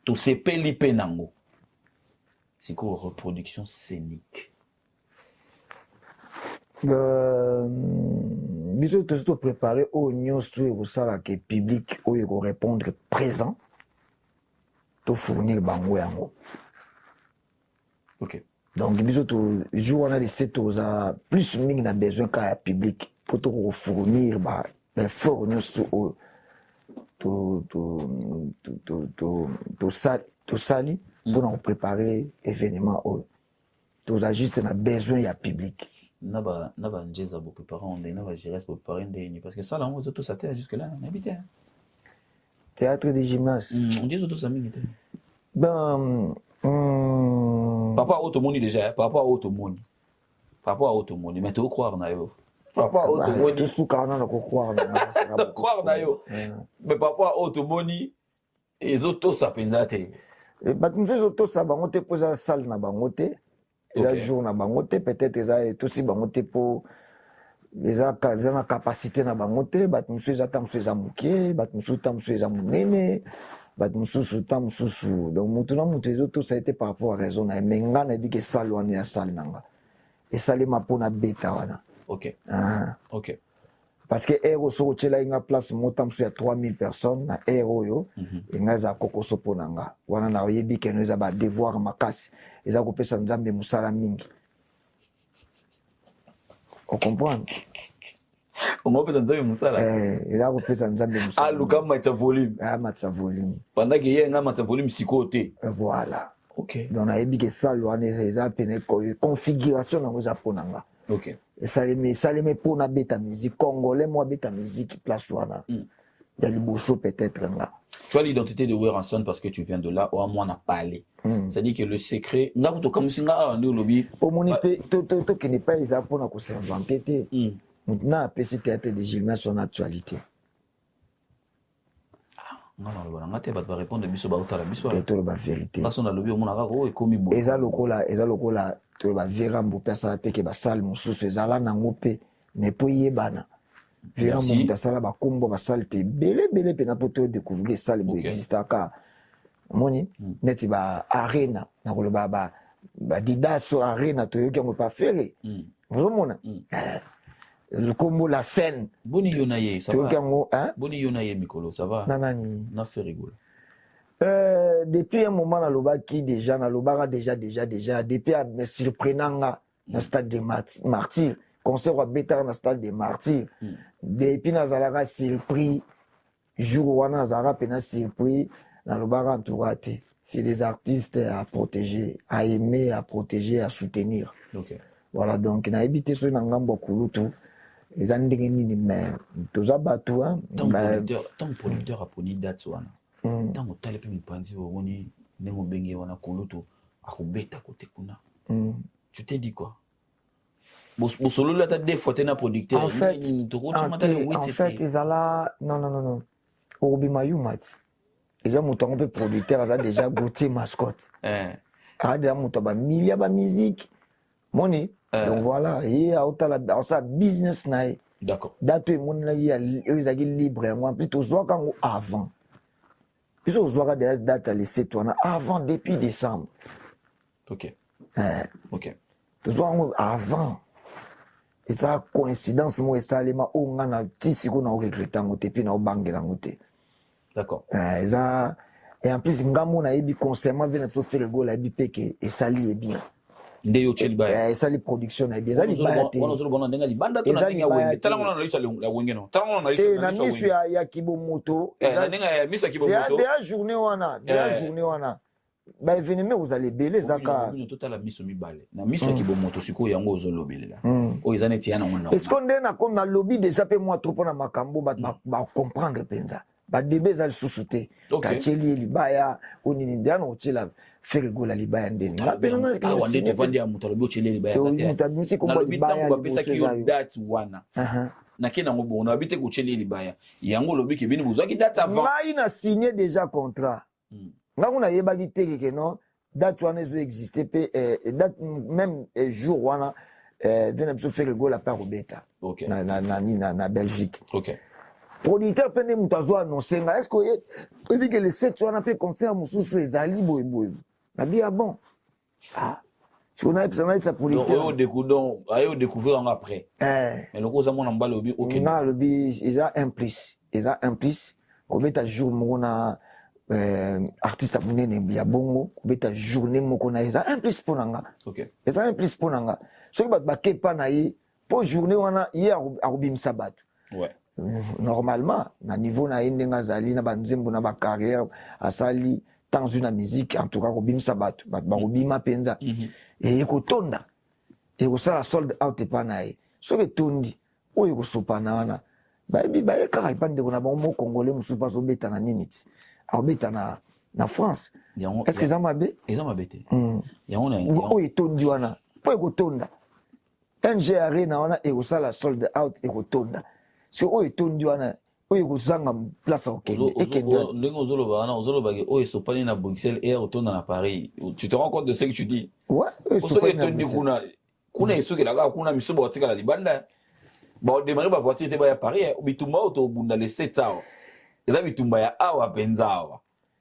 to sepeli pe nango siko reproduction scénique biso tozo préparer au news tout ekosala ke public oyo ekorépondre présent tofournir bango yango. Ok. Donc biso jour wana lise toza plus mingi na besoin ka ya public po tokofournir fort news tout oyo tosali mpona kopréparer événement oyo toza juste na besoin ya public. Naba njeza bo préparer on est naba géresse pour préparer ndeni parce que ça là on tout ça jusque là on habite. Théâtre de gymnase. On dit tout ça mingi. Ben papa automoni déjà papa automoni mais tu croire na yo papa automoni tout souka na ko croire na croire na yo mais papa automoni les autos ça pendate batumse autos ça bango te posa salle na bango te eza jour na bango te peut-être eza tout si bango te po eza na capacité na bango te batumse eza tamso eza mukie batumse tamso eza munene batumsusu tamsusu donc mutu na mutu ezo tout ça a été par rapport à raison na menga na dit que salle wana ya salle nanga et salle ma pona beta wana. OK OK parce que ero so tshela inga place motamsu ya 3000 personnes na ero yo inga za kokoso ponanga wana na yebi ke no za ba devoir makasi eza ko pesa nzambe musala mingi. On comprend? On va peut-être nzambe musala eza ko pesa nzambe musala. Ah luka matcha volume. Ah matcha volume. Pendant que yenga matcha volume sikoté. Voilà. OK. Donc na yebi ke salle wana eza pene configuration na za ponanga. OK. Saleme pour na beta musique congolais moi beta musique place wana. Il y a liboso peut-être là. Tu as l'identité de Weranson parce que tu viens de là ou à moi on a parlé. C'est-à-dire que le secret nga to comme si nga andi lobby pour moni to qui n'est pas isa pour na ko s'inventer. Maintenant PC théâtre de Gilman son actualité. Non nga te ba répondre biso ba utala biso. C'est la vérité. Parce qu'on a lobby on a ko ekomi bo. Eza lokola to ba vera mbo pesa te ke ba salle mususu ezala na ngope mais po yebana. Vera mbo ta sala ba kombo ba salle te belé pe na poto découvrir salle bo existe aka. Moni neti ba arena na ko ba didaso arena to yoki ngo pa fere. Vous mona. Le combo la scène. Boni yonaye ça va. Hein? Boni yonaye mikolo ça va. Nanani. Na fait rigolo. Depuis un moment na loba qui déjà na loba déjà depuis me surprenant na stade de martyrs concert wa beta na stade de martyrs depuis na zalaka surpris jour wana na zalaka pena surpris na loba entouré c'est des artistes à protéger à aimer à protéger à soutenir. OK. Voilà donc na habité so na ngambo kulutu eza ndenge nini mais toza batu hein tant producteur a poni date wana ntango tala pe mipanzi woni nengo benge wana kulutu akubeta kote kuna tu t'es dit quoi bosolo la ta deux fois tena producteur en fait ezala non obi mayumat déjà mutango pe producteur aza déjà Gauthier mascotte a déjà mutaba milia ba musique moni donc voilà et à ça business nae d'accord date mon na ya ezaki libre moi plutôt joie quand avant puis on joie des dates à laisser toi avant depuis décembre. OK. OK. Joie avant et ça coïncidence moi ça les ma on a tisi qu'on a regretté en puis na obangela ngote. D'accord. Ça et en plus ngamo na ebi concernant vient so faire le go la bipeke et ça lié bien. Ndeyo chilba ça les production na bien ça li ba te wana zo bona ndenga li banda to na ndenga wenge tala ngona na lisa la wenge no tala ngona na lisa na misu ya kibomoto na ndenga ya misu ya kibomoto de journée wana ba événement vous allez belé zaka ñu totala misu mibale na misu ya kibomoto siko yango ozolobelela o izane tiana ngona est-ce qu'on est comme na lobby déjà pe moi trop na makambo ba comprendre penza ba débé za susute kacheli libaya onini ndana otela faire la libaya ndeni la pena ah wande te vandi ya mutalobi ochele libaya tete mutabisi ko libaya ba pesa ki yo date wana na kena ngo bona habite ko ochele libaya yango lobi ke bini buzaki date avant ngai na signé déjà contrat ngango na yebaki teke ke non date wana zo exister pe date même jour wana vient de faire la part au bêta na Belgique. OK. Producteur pene mutazo annoncer nga est-ce que dit que le 7 wana pe concert mususu ezali boy na bien bon On a sa politique. Donc, on découvrir après. Mais le gros amour n'a pas le but. Ok. Non, le but, ils ont implice. Comme tu as jour, mon artiste abonné ya bongo, comme tu as journée, mon kona, ils ont implice pour nanga. Ok. Ils ont implice pour nanga. Ce qui va te pas naïe, pour journée, on a hier à Rubim Sabat. Ouais. Normalement, na niveau na indenga zali na banzembo na ba carrière asali dans une musique en tout cas Rubim Sabat, ba Rubima penza. Et ekotonda. Et osala sold out pa naïe. Ce que tondi, o ekosopa na wana. Ba kaka ipande na ba mo congolais musupa so beta na niniti. A beta na France. Est-ce que ça m'a bé? Ils ont m'abêté. Ya on a o etondi wana. Po ekotonda. NGR na wana e osala sold out ekotonda. Si o etondi wana o ekozanga place okende. Ndenge ozoloba ke o esopani na Bruxelles et otonda na Paris. Tu te rends compte de ce que tu dis? Ouais. Oso etondi kuna esoki la kuna misoba otika la libanda. Ba démarrer ba voiture te ba ya Paris, bitumba auto bunda le 7 ans. Eza bitumba ya awa penza awa.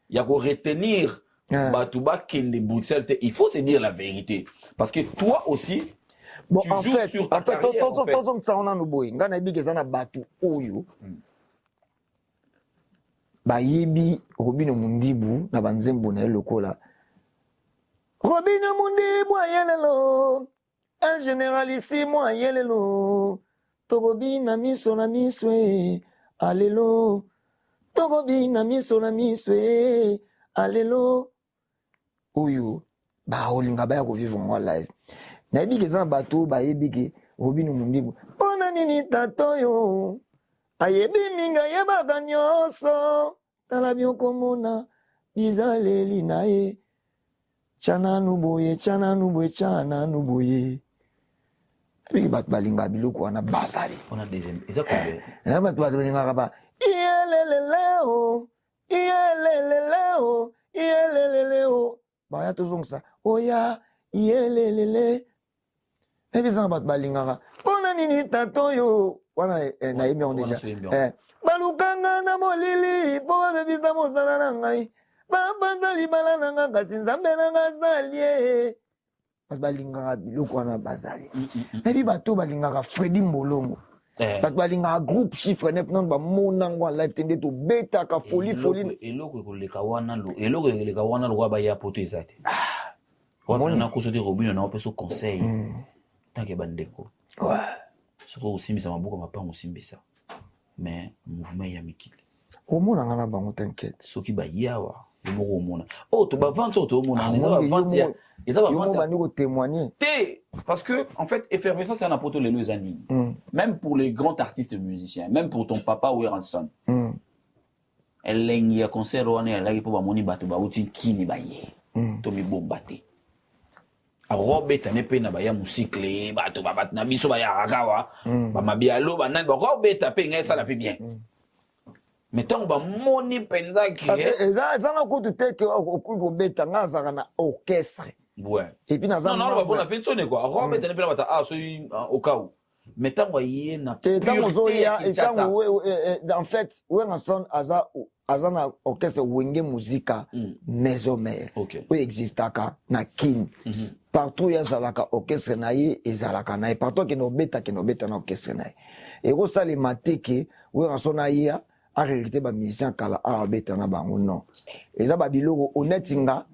Ya ko retenir batuba kende Bruxelles te, il faut se dire la vérité parce que toi aussi bon, tu joues sur ta carrière. Ça on a no boy. Ngana bige zana batu oyo. Ba yebi Robino Mundibu na banzembo na lokola. Robino Mundibu ayelelo. Un général ici moi ayelelo. Togobina miso na miswe. Alelo. Togobina miso na miswe. Alelo. Oyo. Ba olinga ba ya ko vivre en live. Na yebi ke zana batu ba yebi ke Robino Mundibu. Pona nini tatoyo. Ayebi minga yebaka nyonso. Tala byokomona bizaleli naye. Chana nuboye. Abi bat balinga biloko wana bazali. On a deuxième. Ils ont combien? Bat balinga kaba. Iyeleleleo. Ba ya tozong sa. Oya iyelelele. Ebi zanga bat balinga ka. Pona nini tatoyo. Wana na yemi on déjà. Balukanga na molili po bebisa mosala na ngai bazali bala na nga kasi nzambe na nga zalie balingaka biloko wana bazali ebi bato balingaka Fredi Mbolongo bato balingaka groupe chiffre 9 non bamonango en live tende tobetaka folie eloko ekoleka wana lokwa baya poto eza te wana nakoso te Robino na opeso conseil tanke bandeko soki osimbisa mabuku mapango osimbisa mais mouvement ya mikili omona ngana bango t'inquiète soki ba yawa yomoko omona to ba vente to omona eza ba vente eza ba vente bandi ko témoigner parce que en fait effervescence c'est un apoto les deux années même pour les grands artistes musiciens même pour ton papa ou Ranson elengi ya concert wana ya laki po ba moni bato ba uti kini ba ye to mi bomba te Robert ne pe na ba ya musique bato ba bat na biso ba ya rakawa ba mabialo ba nan ba Robert pe ngai ça la pe bien mais tant ba moni penza ki ça na ko te que ko beta ngazaka na orchestre ouais et puis na za non ba bona fait sonner quoi Robert ne pe na bata so au cas où mais tant ba yé na en fait ouais Ranson azana orchestre wenge muzika maison mère où existaka na kin partout ya zalaka orchestre na ye ezalaka na ye partout ke no beta na orchestre na ye et ko sale mateke où Ranson na ye a réalité ba musicien kala a beta na bango non eza ba biloko onetinga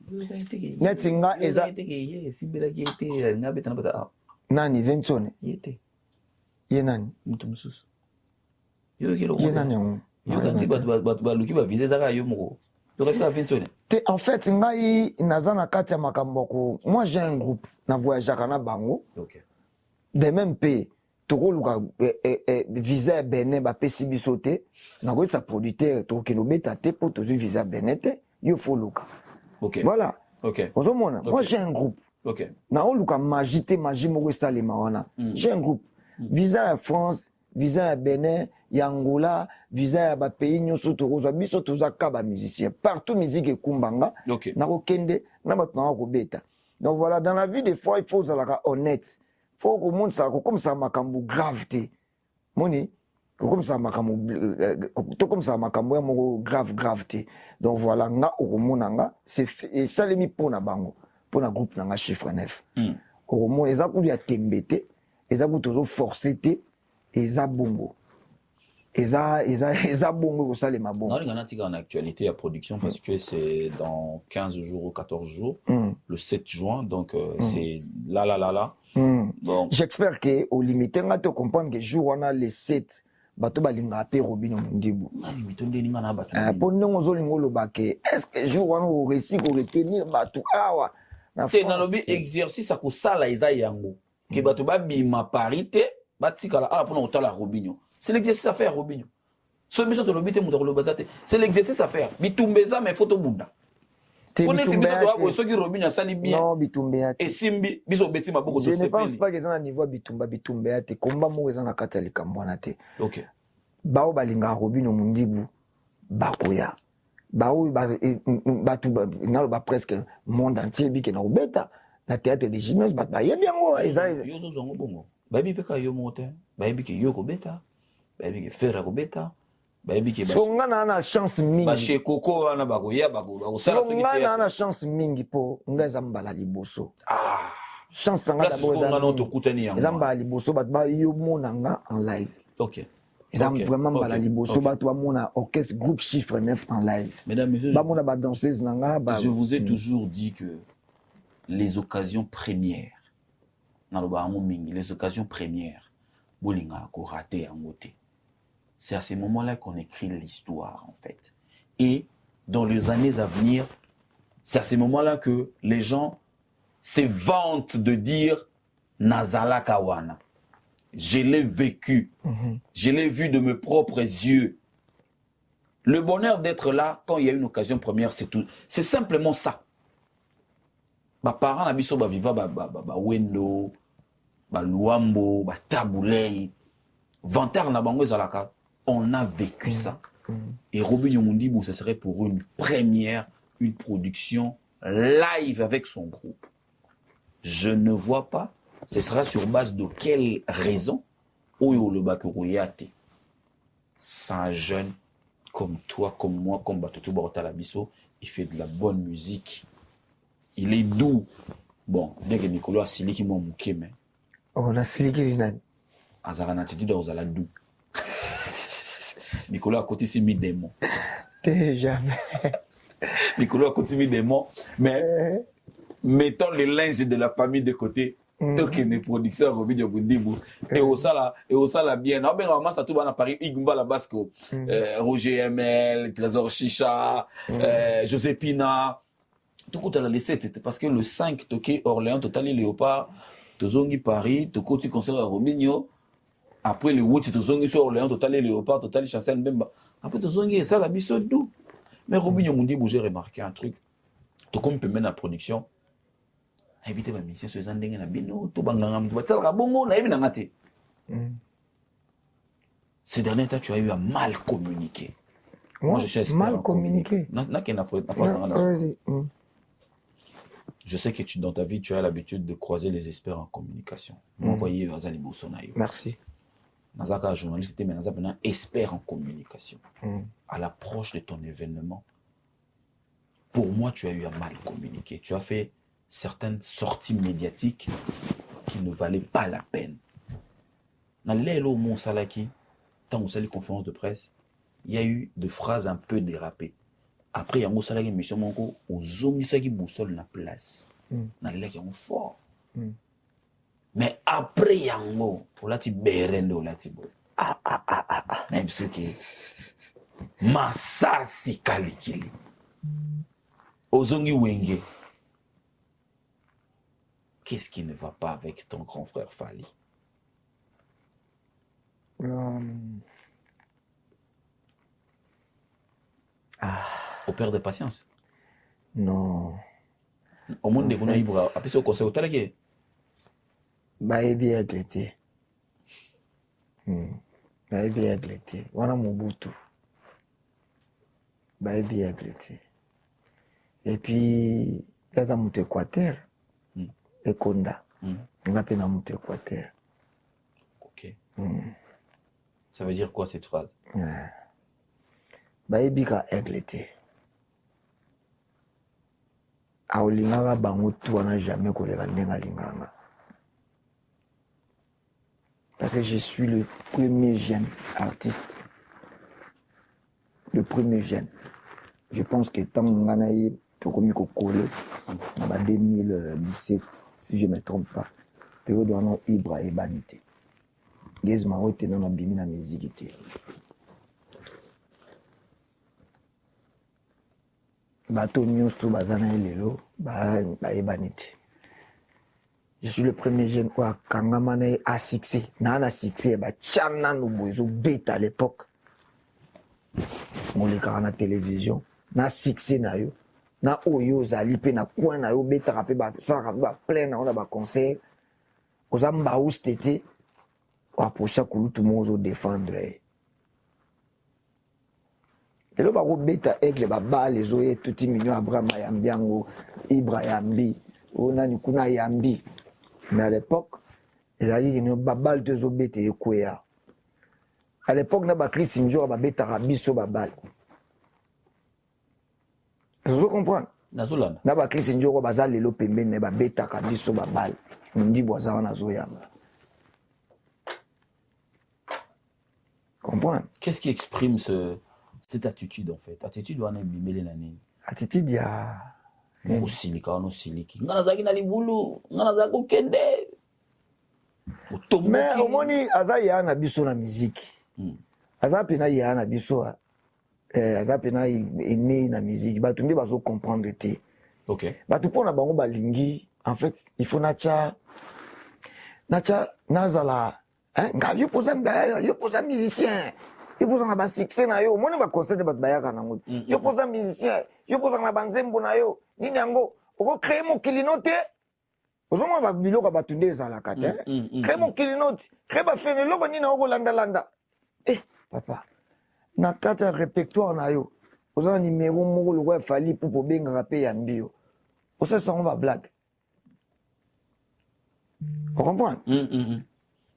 netinga eza sibela ki ete na beta na bata nani Vincent yete ye nani mutu mususu yo kilo ye nani yo kanti ba luki ba viser zaka yo moko donc est-ce que Vincent en fait ngai nazana kati ya makambo ko moi j'ai un groupe na voyageaka na bango de même pays tokoluka visa Benin bapesi biso te nakoyesa producteur tokokende obeta te mpo tozwi visa Benin te yo foluka voilà ozomona moi j'ai un groupe naoluka magie te magie moko esalema wana j'ai un groupe visa ya France visa ya Benin ya Angola visa ya bapays nyonso tokozwa biso toza ka bamusicien partout musique ekumbanga nakokende na bato nanga kobeta donc voilà dans la vie des fois il faut ozalaka honnête faut komonisa kokomisa makambo grave te moni kokomisa makambo ya moko grave te donc voilà nga okomona nga esalemi mpona bango mpona groupe nanga chiffre 9 okomona eza kutu ya tembe te eza kutu tozoforce te eza bongo eza bongo ekosalema bongo. Non, il y a en actualité à production parce que c'est dans 15 jours ou 14 jours, le 7 juin, donc c'est là. Donc, j'espère que au limité nga te comprendre que jour on a le 7 bato balinga pe Robinho Mundibu. Pour nous ozolinga oloba ke est-ce que jour on a réussi ko retenir bato awa na nalobi exercice à kosala eza yango ke bato babima parité batikala ala pona otala Robinho. C'est l'exercice à faire, Robinho. C'est l'exercice à faire. Bitumbeza, mais photo bunda. Je ne pense pas que ça a niveau bitumba bitumba te combat mo eza na kati ya likambwana te. OK. Bao balinga Robinho Mundibu bakoya. Bao batu ba presque monde entier bi ke na obeta na théâtre de gymnase ba yebi yango eza yo zo zongo bongo. Ba bi peka yo mote. Ba bi ke yo ko beta. Baby qui fait Robeta, baby qui songa na chance mingi. Ba chez Coco wana bakoya bako sala soki te. Songa na chance mingi po ngaza mbala liboso. Ah, chance nga d'abord eza na to kutani yango. Eza mbala liboso bat ba yo mona nga en live. OK. Eza vraiment mbala liboso bat ba mona orchestre groupe chiffre 9 en live. Mesdames, messieurs, ba mona ba danseuse nanga ba. Je vous ai toujours dit que les occasions premières na lo ba mingi, les occasions premières bolinga ko rater yango te. C'est à ces moments-là qu'on écrit l'histoire, en fait. Et dans les années à venir, c'est à ces moments-là que les gens se vantent de dire Nazala Kawana. Je l'ai vécu. Je l'ai vu de mes propres yeux. Le bonheur d'être là, quand il y a une occasion première, c'est tout. C'est simplement ça. Mes parents, nabiso ba viva ba wendo, ba luambo, ba taboulei, vantar na bango zalaka. On a vécu ça. Et Robinho Mundibu, ce serait pour une première, une production live avec son groupe. Je ne vois pas, ce sera sur base de quelle raison Oyo le Bakuroyate. C'est un jeune comme toi, comme moi, comme Batutu Barotalabiso, il fait de la bonne musique. Il est doux. Bon, bien que Nicolas a siliki mon mouké, mais. On a siliki l'inan. Azaranatiti d'Ozala doux. Nicolas a continué mis des mots. Jamais. Nicolas a continué des mots, mais mettons les linges de la famille de côté. Tant qu'il y a des productions Robinho Mundibu. Et au sala bien. On a massé tout à Paris. Igumba la Basco. Roger ML, Trésor Chicha, Joséphina. Tout le monde a laissé. C'était parce que le 5, Toké, Orléans, Total Léopard, Tozongi Paris, Toko, tu concert à Robinho. Après le 8, Tozongi sur Orléans, Total Léopard, Total Chassel Mbemba. Après Tozongi, ça la biseau d'où. Mais Robinho Mundibu, j'ai remarqué un truc. Toko me peut mettre la production. Éviter ma mission sur les andings na bino, tout bangangam, tout batal bongo na ebi nangate. Ces derniers temps, tu as eu à mal communiquer. Moi, je suis expert mal communiquer. Je sais que dans ta vie, tu as l'habitude de croiser les experts en communication. Moi, merci. Nazaka journaliste, mais Nazaka expert en communication. À l'approche de ton événement, pour moi, tu as eu à mal communiquer. Tu as fait certaines sorties médiatiques qui ne valaient pas la peine. Dans l'élo mon salaki, tant on salit conférence de presse, il y a eu des phrases un peu dérapées. Après, il y a un salaki mission monko aux omisaki boussole na place. Dans l'élo qui est fort. Mais après, il y a un mot pour la ti berendo la ti bo. Même ce qui Masasi kalikili. Ozongi wenge. Qu'est-ce qui ne va pas avec ton grand frère Fali? Au père de patience? Non. Au monde de vous n'avez pas appelé au conseil au tel. Baebi aglété. Baebi aglété. Wana Mobutu. Baebi aglété. Et puis, il y a un Équateur. Et Konda. On a peine à monter Équateur. Ok. Ça veut dire quoi cette phrase? Baebika eglété. Aolinganga bango tu wana jamais koleka ndenga linganga. Parce que je suis le premier jeune artiste. Le premier jeune. Je pense que tant que tout comme collé en 2017, si je ne me trompe pas, période où on a Ibra et Banité. Les Maro étaient dans la musique. Bateau news tout bazana lelo ba Banité. Je suis le premier jeune qui a kangamane à succès. Nana succès ba tchana no bozo bête à l'époque. Mon les na télévision, na succès na yo. Na oyo zali pe na coin na yo bête rapé ba ça ba plein na on a ba concert. Ozamba oustete ou approcher kulu tout monde zo défendre. Et là ba go bête aigle ba ba les oye tout mignon Abraham Yambiango, Ibra Yambi, ona ni kuna Yambi. Mais à l'époque, ils avaient dit que babal de zobete et kouya. À l'époque, na ba Chris Injo ba beta rabiso babal. Vous comprenez? Nazolana. Na ba Chris Injo ba za lelo pembe ne ba beta rabiso babal. Ndi boza wana zoyamba. Comprendre? Qu'est-ce qui exprime cette attitude en fait? Attitude wana bimele na nini? Attitude ya osilika wana osiliki. Ngana zaki na libulu, ngana zako kende. Mais au moni aza ya na biso na musique. Aza pena ya na biso aza pena ene na musique. Ba tumbi bazo comprendre te. OK. Ba tu pona bango balingi en fait il faut nacha nazala nga yo posa musicien. Yo posa na ba succès na yo. Moni ba concert ba bayaka na ngo. Yo posa musicien, yo posa na banzembo na yo. Ni nyango oko créer mon kilinote. Ozoma ba biloko batunde ezalaka te. Créer mon kilinote, créer ba fene loko ni na oko landa. Papa. Na kata répertoire na yo. Ozana numéro moko loko fali pour benga rapé ya mbio. Osa ça on va blague. Vous comprenez? Il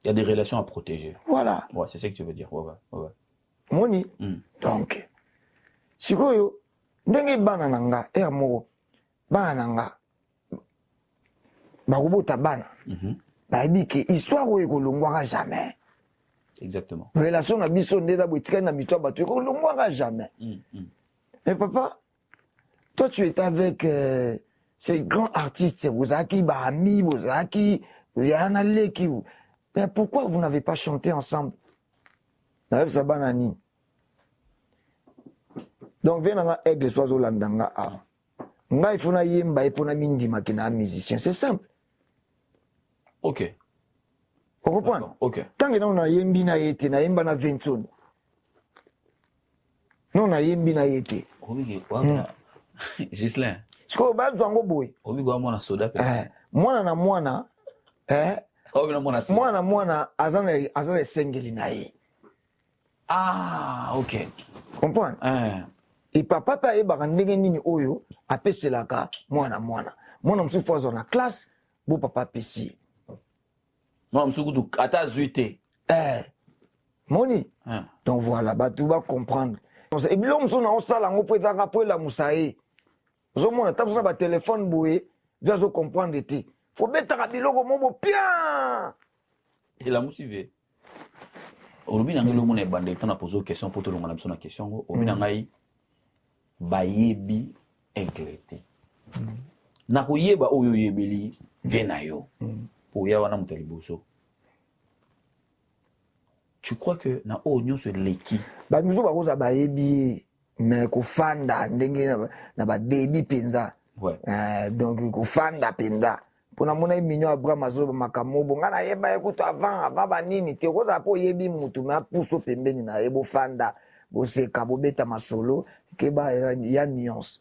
y a des relations à protéger. Voilà. Ouais, c'est ça que tu veux dire. Ouais. Moni. Donc, sikoyo ndenge bana nanga moko bana nanga bakobota bana bayebi ke histoire oyo ekolongwaka jamais. Exactement. Relation na biso nde na boetikali na mito ya bato ekolongwaka jamais. Mais papa, toi tu étais avec ces grands artistes, vous avez amis, vous avez mais pourquoi vous n'avez pas chanté ensemble? Donc viens dans aigle soiseau landanga a. Nga ifuna yemba epona mindima kina musicien, c'est simple. OK. Vous comprenez? OK. Tant que nous na yembi na yete na yemba na Vincent. Non na yembi na yete. Oui, Gislain. Siko ba zango boy. Obi go mwana soda pe. Mwana na mwana Obi na mwana soda. Mwana azana sengeli na ye. Ah, OK. Comprendre? Et papa pa e baka ndenge nini oyo apeselaka mwana msusu fozo na classe bo papa pesi. Mwana msusu du ata zuite. Moni. Donc voilà, ba tu vas comprendre. Et biloko msusu na osala ngo po ezaka po la musae. Ozomona tapso ba téléphone boye, tu vas comprendre te. Faut betaka biloko mobo bien. Et la musive. Olobi na ngelo mona ebande tana poser question pour tout le monde na biso na question. Obi na ngai bayebi inglete. Na koyeba oyo yebeli vena yo. Pour ya wana mutaliboso. Tu crois que na onyo se leki ba mizo ba koza bayebi mais ko fanda ndenge na ba debi penza. Ouais. Donc ko fanda penza. Pona mona minyo Abraham azo makamobo ngana yeba ekuto avant ba nini te koza po yebi mutu ma puso pembeni na ebo fanda bo se kabobeta masolo ke ba ya nuance.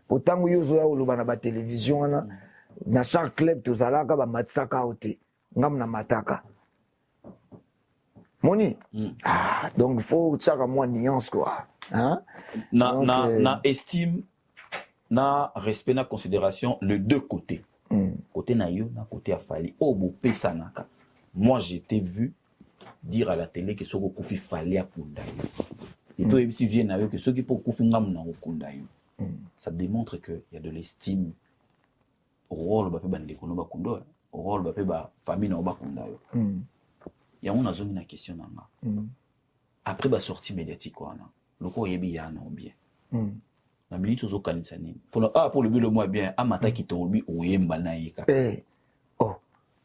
Potango yozo ya oloba na ba télévision na chaque club tozalaka ba matsaka ote ngam na mataka. Moni. Donc il faut tchaka moi nuance quoi. Na estime na respect na considération les deux côtés. Côté na yo na côté afali obo pesanaka. Moi j'étais vu dire à la télé que soko kufi fali akunda yo. Et toi si vient na yo que ceux qui pour kufi ngam na okunda yo. Ça démontre que il y a de l'estime au rôle ba pe bande kono ba kundo. rôle ba pe ba famille na ba konda yo ya on a zone na question nanga après ba sortie médiatique wana loko yebi ya na bien na minute ozo kanisa nini pour le but le moins bien amata ki tobi oyemba na yika oh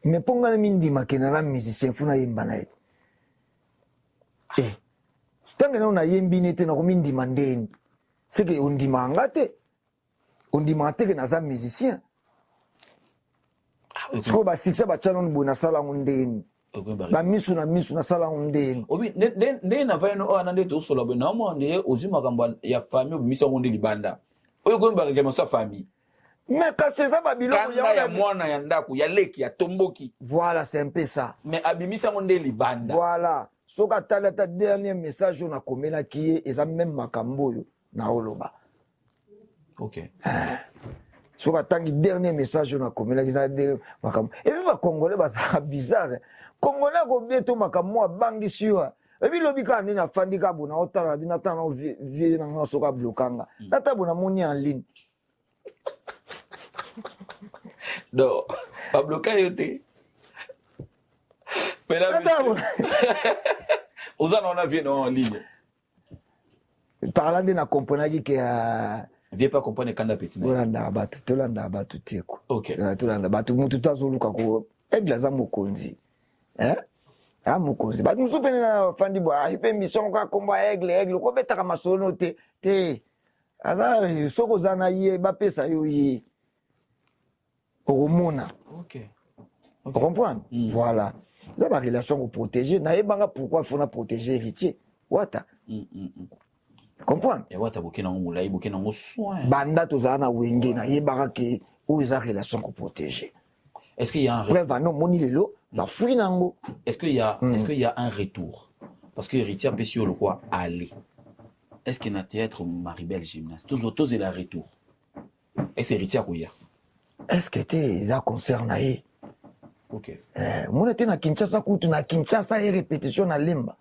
mais ponga na mindi makena na musicien funa yemba na ete tange na una yembi nete na komindi mandeni c'est que on dit mangate on dit mate na za musicien so ba siksa ba chano bona sala ngondeni ba misu na sala ngondeni obi ne na va no ana ndeto solo be na mo nde ozima kamba ya famille obimisa ngonde libanda oyo ko mba ngema sa famille mais ka c'est ça ba biloko ya mwana ya ndako ya leki ya tomboki voilà c'est un peu ça mais abimisa ngonde libanda voilà soka tala ta dernier message on a komela ki eza même makambo yo na oloba OK soka tangi dernier message on a komela ki za dernier makambo et puis ba congolais ba ça bizarre congolais ko beto makambo bangi siwa et puis lobika ni na fandika bona otala bina tana vie na soka blokanga tata bona moni en ligne non pas bloquer yote mais là aux on a vu en ligne parlant de na comprendre que viens pas comprendre quand petit tolanda batu teko OK tolanda batu mutu tazoluka ko eglaza mokonzi mokonzi batu musupene na fandi bwa ipe mission ka komba aigle ko betaka masono te aza soko zana ye ba pesa yo ye omona OK vous comprenez voilà ça ma relation pour protéger na ebanga pourquoi faut na protéger héritier wata comprendre et wata bokena ngula ibokena ngo soin banda tozana wenge na yebanga ke ou eza relation pour protéger est-ce qu'il y a un bref non moni lelo ba fui nango est-ce qu'il y a un retour parce que héritier peut sur le quoi aller est-ce qu'il y a un théâtre Maribel gymnase tous autos et la retour est-ce héritier koya est-ce que tu ça concerne OK mon était na Kinshasa kutu na Kinshasa et répétition na limba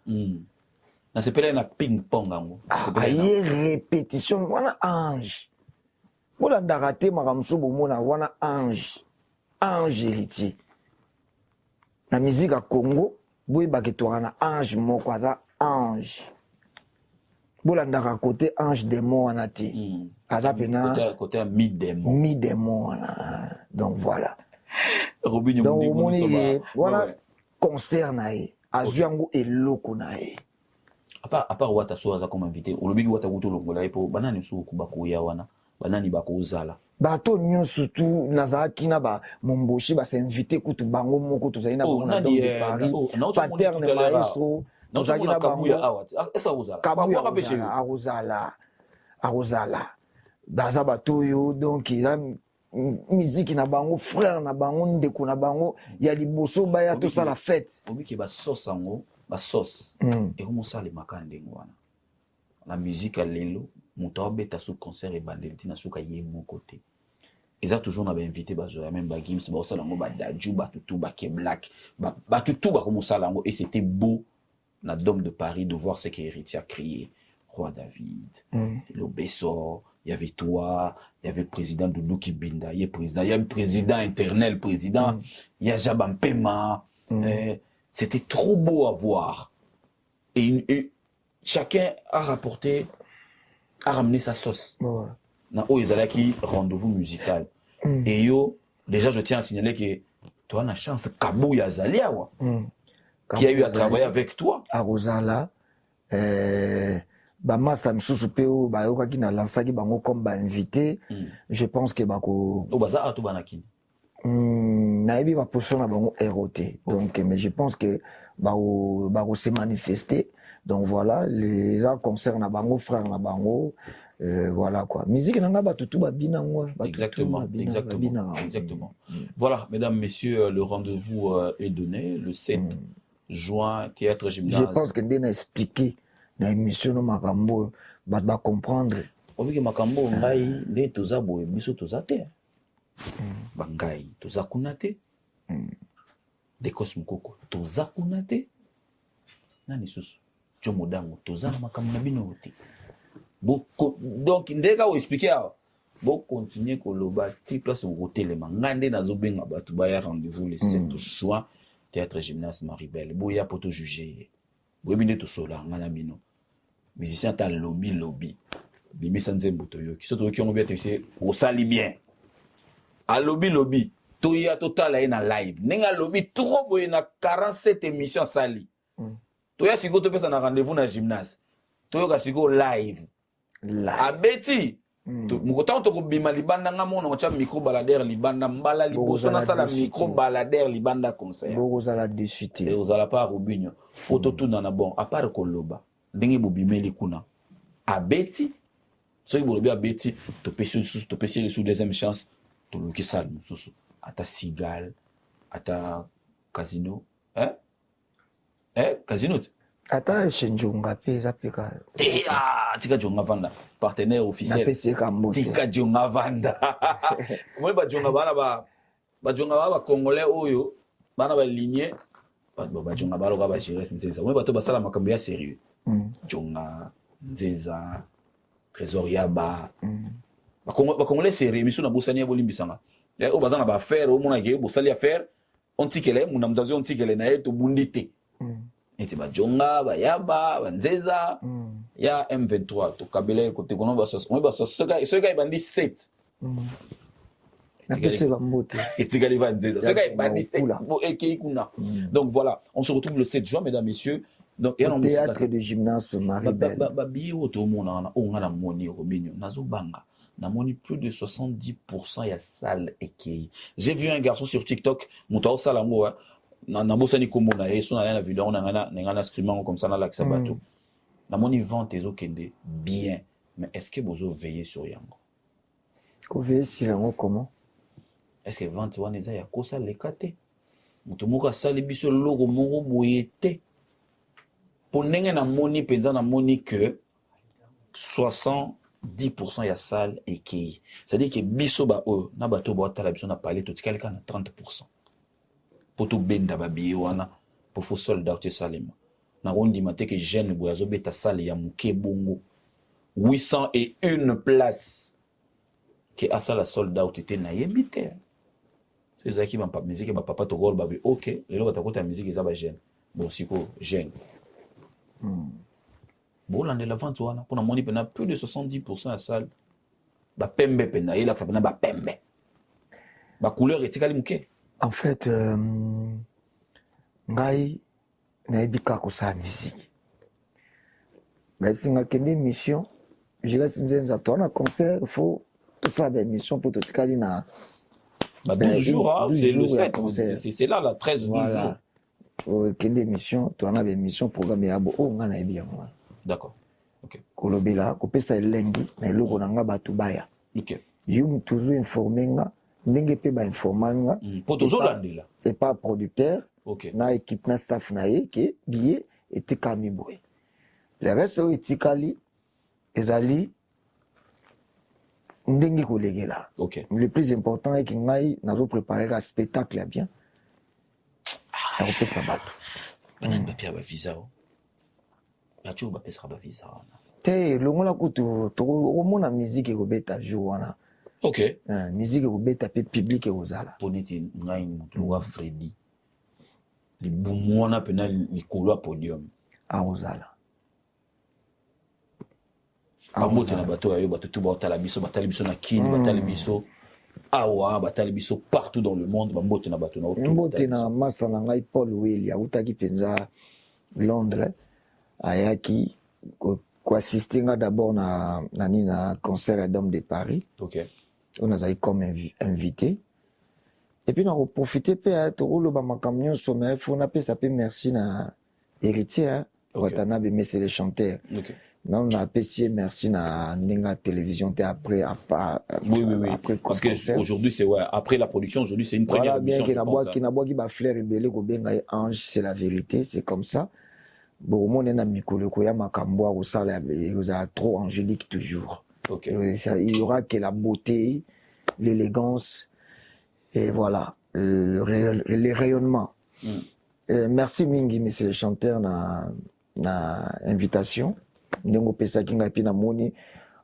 na sepela na ping pong ngo sepela répétition wana ange bola ndakate makamsu bomona wana ange héritier na musique à Congo boy baketwa na ange moko aza ange bola ndaka côté ange démon wana te aza pena côté mi démon wana donc voilà Robinho donc voilà concerne azuango eloko na à part wata so aza comme invité olobiki wata kuto longola epo banani so kubakoya wana banani bakozala bato nyonso tu nazalaki na ba momboshi ba s'inviter kutu bango moko tozali na bango na de Paris paterne maestro tozalaki na bango arozala baza bato yo donc ila musique na bango frère na bango ndeko na bango ya liboso baya to sala fête obiki ba sauce sango ba sauce et comment ça les makande ngwana la musique à lelo moto abeta sous concert et bandelti na suka ye mon côté ils a toujours na ba invité ba zo même ba gims ba sala ngo ba daju ba tutu ba ke black ba tutu ba comme ça là et c'était beau na Dôme de Paris de voir ce qu'Héritier a créé Roi David l'Obessor il y avait toi, il y avait le président Doudou Kibinda, il y a le président éternel, président, il y a Jabam Pema. C'était trop beau à voir. Et chacun a ramené sa sauce. Dans Oyezalaki, rendez-vous musical. Et yo, déjà, je tiens à signaler que toi, on a chance, Kabou Yazaliawa, qui a eu à travailler avec toi. À Rosala, ba master misusu pe o ba yokaki na lansaki bango comme ba invité je pense que bako o baza ato banakini na ebi ba position na bango éroté donc mais je pense que bako se manifester donc voilà les gens concernent bango frère na bango voilà quoi musique nanga ba tutu ba binango exactement voilà mesdames messieurs le rendez-vous est donné le 7 juin théâtre gymnase je pense que dena expliquer na émission no makambo ba comprendre obiki makambo ngai nde toza boye biso toza te bangai toza kuna te de Cosmokoko toza kuna te nani susu Jomodango toza na makambo na bino te donc ndeka o expliquer Bon, continuer koloba, ti place au côté les mangande na zobenga batu baya rendez-vous le 7 juin, théâtre gymnase Maribel. Boya poto juger. Boya bine to sola ngana bino. Musicien ta lobby. Bimi sanzembo to yo. Ki soto ki on bien te au sali bien. A lobby. Toya total na live. Nenga lobby trop boye na 47 émissions sali. Toya siko to pesa na rendez-vous na gymnase. Toyo ka siko live. Abeti mukota to bima libanda nga mona cha micro baladère libanda mbala liboso na sala micro baladère libanda concert bozala dessus et ozala pas robinyo poto tuna na bon à part koloba ndenge bobimeli kuna abeti soki bolobi abeti to pesi sous deuxième chance to loki sal mususu ata Sigal ata casino casino ata Shenjonga pe zapeka tika jonga vanda partenaire officiel tika jonga vanda moi ba jonga bana ba jonga ba congolais oyo bana ba lignée ba jonga ba loka ba gérer nzeza moi bato basala makambo ya sérieux jonga nzeza trésor yaba ba congolais sérieux misu na bosani ya bolimbisanga o bazana ba faire o mona ke bosali affaire on tikele muna mtazo on tikele na yeto bundite eti bajonga bayaba banzeza ya M23 to kabele ko te kono ba sos moi ba sos soka ibandi 7 napese ba mbote etikali banzeza soka ibandi 7 bo ekei kuna donc voilà on se retrouve le 7 juin mesdames messieurs donc au théâtre de gymnase Maribel ba biyo to mona na o ngana moni robinyo nazo banga namoni plus de 70% ya salle ekei. J'ai vu un garçon sur TikTok muta sala ngo na bosani kombo na yeso na na vidéo na ngana screamant comme ça na l'accès bateau. Namoni vente ezokende bien, mais est-ce que bozo veiller sur yango? Ko veiller sur yango comment? Est-ce que vente wana eza ya kosa lekate? Mutu moko sali biso logo moko boyete. Pour ndenge na moni penza na moni que 70% ya salle ekei. C'est-à-dire que biso ba o na bato ba tala biso na parler to tikali na 30%. Poto benda ba biye wana pour fo soldat te salema. Na rondi mate que jeune boyazo beta salle ya muke bongo. 801 places que asa la soldat était na yebite. C'est ça qui m'a pas musique ba papa to rôle ba OK, lelo batakota musique za ba jeune. Bon siko jeune. Bon, l'année de la vente, pour la monnaie, plus de 70% à la salle. Bah, pembe, pena, il a fait bah, pembe. Bah, couleur est égal, mouké. En fait, ngai, naibika ko sa musique. Ngai, si nga kende mission, je reste nzenza, toi, na concert, il faut faire des missions pour te tikali na. Bah, 12 jours, hein, c'est le 7, c'est là, la 13, 12 jours. Kende mission, toi, on a des missions, programme, ya bo, nga na bien, moi. D'accord. Ok. Kolobela, kopesa elengi, na eloko nanga batu baya. Ok. Yum toujours informé nga, ndenge pe ba informanga. Potozo landela. Et pas producteur. Ok. Na équipe na staff na ye, ke billet était kami boy. Le reste o etikali, ezali, ndenge kolegela. Ok. Le plus important est que ngai, nazo préparer un spectacle ya bien. Na kopesa batu. Banan ba pia ba visa o. Bacho ba pesa ba visa wana. Te longola kutu to omona musique ekobeta jour wana. OK. Musique ekobeta pe public ekozala. Poneti ngai mutu wa Freddy. Li bumona pena li kolo podium. Aozala. Bamote na bato ayo bato tout batala biso na kini batala biso awa batala biso partout dans le monde bamote na bato na autour. Mbote na master na ngai Paul William utaki penza Londres. Ayaki assister d'abord na concert à Dame de Paris. OK. On a comme invité. Et puis on a profité peut to rolo ba makamyo sommet faut na pe ça peut merci na héritier Watanabe mais c'est les chanteurs. OK. Non, on a apprécié, merci, na Nenga Télévision, après, oui. Après, parce qu'aujourd'hui, c'est, ouais, après la production, aujourd'hui, c'est une première émission, je pense. Qui n'a pas qui va fleur et belé, ange, c'est la vérité, c'est comme ça. Bon, mon ena mikolo, koya makamboa, au sala, vous a trop angélique toujours. Okay. Il y aura que la beauté, l'élégance, et voilà, les rayonnements. Merci Mingi, monsieur le chanteur, na invitation. Ndongo pesa kinga pi na moni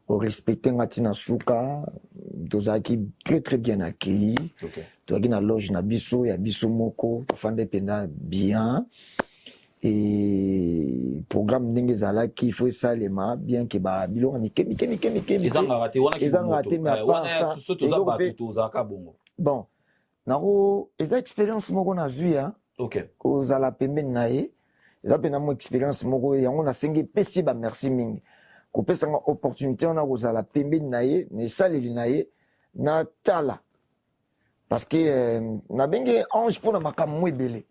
respecté Ngatina Souka, tozaki très très bien accueilli. Tozaki na loge na biso, ya biso moko, tofande penda bien. Et programme ndenge zalaki, il faut ça les ma bien que ba bilonga mike. Ils ont raté, mais à part ça, bon, naro, ils ont expérience moko na zui, hein. Ok. Ozala pembeni na ye. Eza pena mo expérience moko yango na sengi pesi ba merci mingi. Ko pesa nga opportunité on a kozala pembeni na ye, ne saleli na ye na tala. Parce que na bengi ange pour na makambo mo ebele.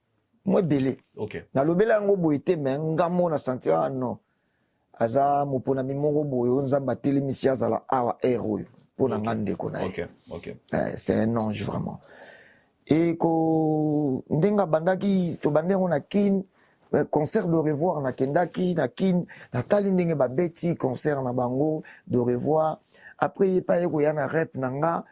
Mo ebele. OK. Na lobela yango boyete mais ngamo na sentir ah non. Aza mo pona mi mongo boyo nzamba telemisi azala awa héros pour na ngande ko na ye. OK. OK. C'est un ange vraiment. Et ko ndenga bandaki to bandengo na kin concert de revoir na kendaki na kin na tali ndenge ba beti concert na bango de revoir après pas yeko yana rep nanga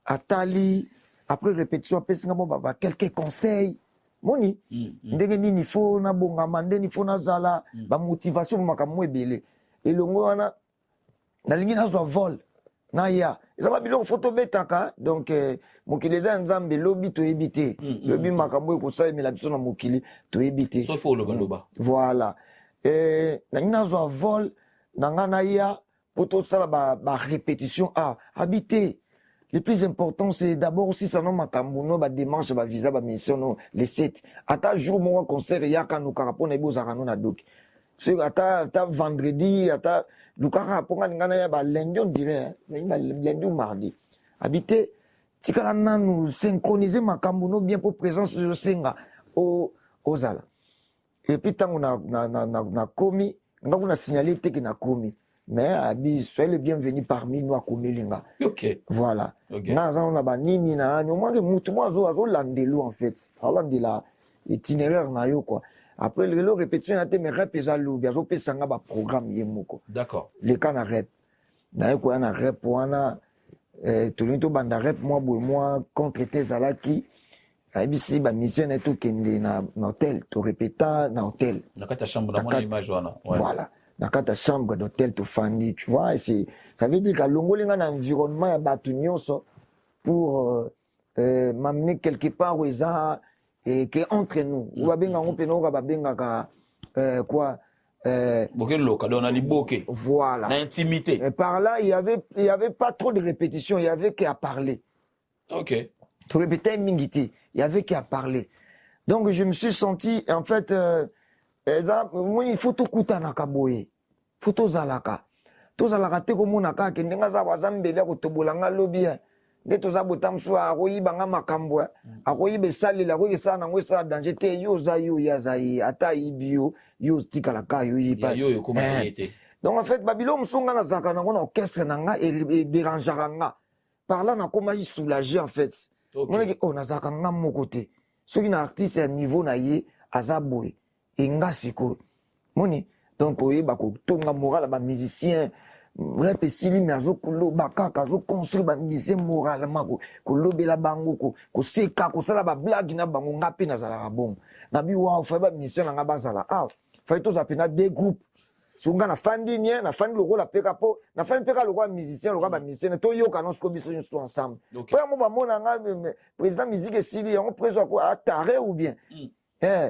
atali après répétition pesinga mo ba quelques conseils moni ndenge nini faut na bonga mande ni faut na zala ba motivation makambo ebele elongo wana na lingi na zo vol na ya ezaba biloko photo betaka donc mokili eza nzambe lobi to ebité lobi makambo ekosala emela biso na mokili to ebité sauf faut le baloba voilà na ngina zo vol na ngana ya poto sala ba répétition habiter le plus important c'est d'abord aussi ça non makambo no ba démarche ba visa ba mission no les 7 ata jour mo concert ya kanuka rapona ebozaka no na doki c'est ata vendredi ata lukaka ponga ngana ya ba lundi on dirait lundi ou mardi habiter tikala nanu synchroniser makambo no bien pour présence de senga au zala et puis tango na komi ngako na signaler te que na komi mais abi soyez le bienvenu parmi nous à komelinga. OK. Voilà. Okay. Na za na ba nini na au moins que mutu mo azo landelo en fait. Landela itinéraire na yo quoi. Après le répétition a été mes rep eza lobi azo pesanga ba programme yemoko. D'accord. Les kana rep. Na yo ko na rep wana to banda rep moi contre tes alaki. Abisi ba mission et tout kende na hôtel to répéta na hôtel. Na kata chambre na mon image wana. Voilà. Dans ta chambre d'hôtel tu fandi, tu vois, ça veut dire qu'à l'ongolinga dans l'environnement ya batu nyonso pour m'amener quelque part où ça et que entre nous ou ba benga on peno ba benga ka quoi boké loka on a liboké voilà l'intimité et par là il y avait pas trop de répétitions, il y avait qu'à parler. OK. Tu répétais mingiti, il y avait qu'à parler. Donc je me suis senti en fait il faut tout kuta na kaboye faut to zalaka te ko mona ka ke ndenga za bazambele ko tobolanga lobi nde to za botamso a ko yibanga makambo a ko yibe salela ko yesa na ngwesa danger te yo za yo ya za yi ata ibio yo tikala ka yo yipa yo ko maité. Donc en fait babilo msonga na zaka na ngona orchestre na nga et dérangeara nga par là na koma yi soulager en fait mona ki na zaka nga moko te soki na artiste à niveau na ye azaboy inga siko moni donc oyeba ko tonga moral ba musicien rap esili mais azokulo bakaka azoconstruire ba musicien moralement ko lobela bango ko seka ko sala ba blague na bango ngapi na zala bon na bi wa fa ba musicien nga bazala fa to za pena deux groupes sunga na fandi nie na fandi loko la peka po na fandi peka loko musicien loko ba musicien to yoka no sko biso nyusto ensemble po mo ba mona nga président musique esili on président ko atare ou bien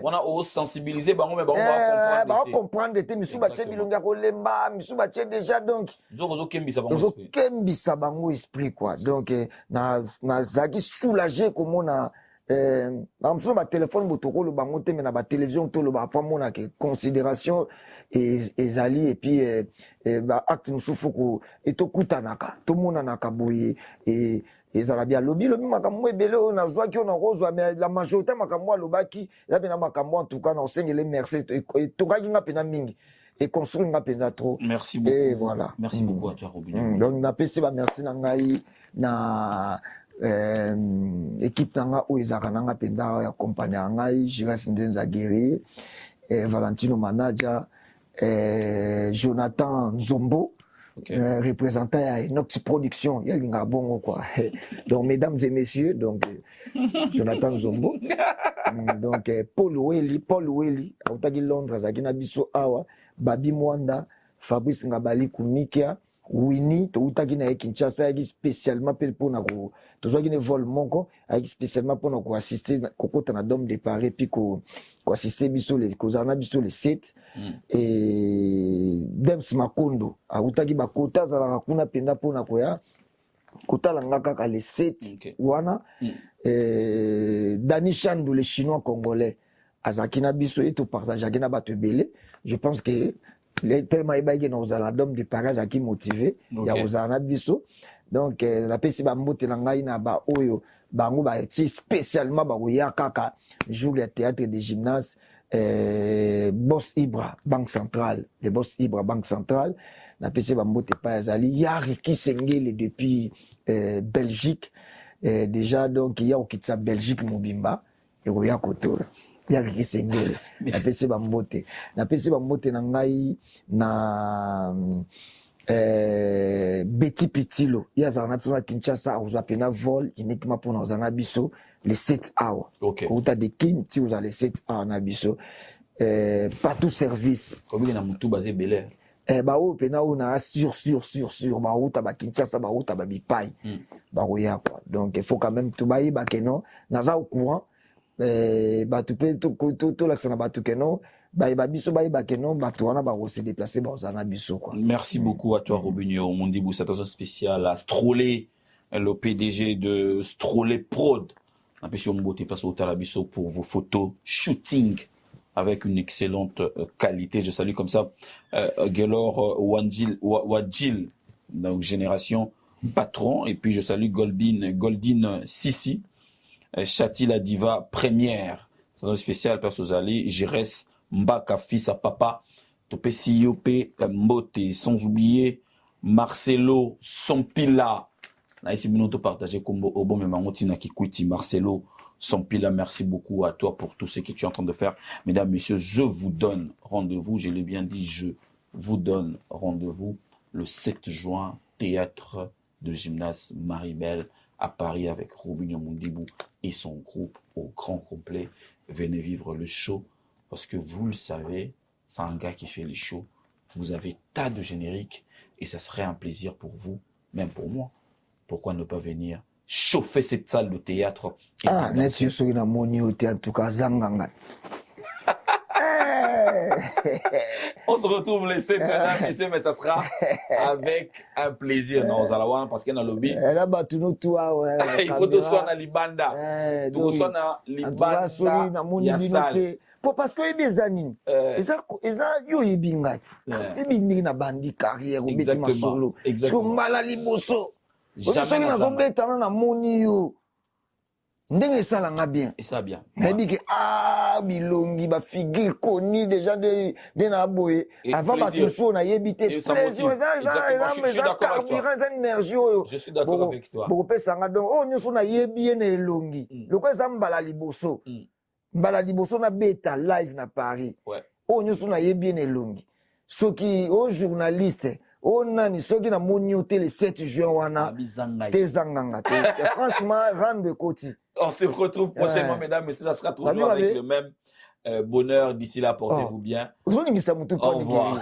on a sensibilisé bango mais on va comprendre te misu ba tche bilonga ko lemba misu ba tche déjà donc zo kembisa bango esprit quoi donc na zaki soulager comme on a ba téléphone botoko le bango te mais na ba télévision to le ba pas mona que considération et zali et puis ba acte musufu ko et to kutanaka to mona naka boye et ezala bien lobi makambo ebele na zwa ki na rozwa mais la majorité makambo lobaki ya bena makambo en tout cas na sengele merci et to ga nga pena mingi et construire nga pena trop. Merci beaucoup. Et voilà. Merci beaucoup à toi Robin. Donc na pesi ba merci na ngai na équipe nanga o ezaka nanga penza ya compagnie ngai Jiras Ndenza Guerrier Valentino Manager Jonathan Nzombo. Okay. Représentant à Inox Production, il y a une bon quoi. Donc mesdames et messieurs, donc Jonathan Zombo, donc Paul Welly, Autagi Londres, Zakina Biso Awa, Babi Mwanda, Fabrice Ngabali Kumikia, Winnie toutaki na Kinshasa ayaki spécialement pour na ko tozwaki ne vol moko ayaki spécialement pour na ko assister kokota na Dôme de Paris puis ko assister biso les kozana biso les 7 et Dems Makondo autaki bakota za kuna penda pour na ko ya kotala ngaka ka les 7 wana Dani Chandou le chinois congolais azaki na biso et to partage na bato belé. Je pense que tellement il y a Dôme de Paris qui motivé il y a aux biso donc la pesi ba mbote na ngai na ba oyo bango ba spécialement ba ya kaka jour le théâtre de gymnase Boss Ibra Banque Centrale le Boss Ibra Banque Centrale na pesi ba mbote pa azali yari qui sengele depuis Belgique déjà donc il y a au kitsa Belgique mobimba et roya kotora yaki sengele na pesi ba mbote na ngai na Betty Pitilo ya zana tuna Kinshasa uzwa pena vol uniquement pour nos anabiso les 7 hours uta de kin ti uza les 7 hours na biso pas tout service comme na mutu basé Belair ba o pena una sur ba uta ba Kinshasa ba uta ba bipai ba roya quoi donc il faut quand même tout baï ba keno naza au courant batu pe to la sana batu keno ba biso ba keno batu wana ba se déplacer ba zana biso quoi. Merci beaucoup à toi Robinho Mondibou, cette attention spéciale à Strolley, le PDG de Strolley Prod. N'empêchons beauté place au Talabiso pour vos photos shooting avec une excellente qualité. Je salue comme ça Gelor Wadjil, donc génération patron, et puis je salue Goldin Sissi. Chati la diva première, c'est un spécial personnalisé, Jires Mbaka fils à papa, Topé Siyope Mbote, sans oublier Marcelo Sompila. Ici, nous te partager comme au bon moment, Marcelo Sompila, merci beaucoup à toi pour tout ce que tu es en train de faire. Mesdames, messieurs, je vous donne rendez-vous, je l'ai bien dit, je vous donne rendez-vous le 7 juin, théâtre de gymnase Maribel à Paris avec Robinho Mondibou et son groupe au grand complet. Venez vivre le show parce que vous le savez, c'est un gars qui fait les shows. Vous avez tas de génériques et ça serait un plaisir pour vous, même pour moi. Pourquoi ne pas venir chauffer cette salle de théâtre? Ah, n'est-ce que na moni au théâtre en tout cas zanganga. On se retrouve les 7 messieurs, mais ça sera avec un plaisir. Non, Zalawan, parce qu'il y a un lobby. Il faut que soit dans Libanda. Tout soit dans Libanda. Parce que les amis, ils ont eu des bingats. Ils ont na bandi carrière. Exactement. Exactement. Jamais na moni yo. Ndenge salanga bien. Et ça bien. Nabi que bilongi ba figure connue déjà de na boye avant ba tout na yebité plaisir je suis d'accord avec toi. Énergie je suis d'accord avec toi. Bo pesa nga donc nyoso na yebi na elongi. Loko ezambala liboso. Mbala liboso na beta live na Paris. Ouais. Nyoso na yebi na elongi. Soki journaliste nani soki na moni hotel le 7 juin wana te zanganga franchement rende koti. On se retrouve prochainement, mesdames, messieurs. Ça sera toujours avec le même bonheur. D'ici là, portez-vous bien. Au revoir.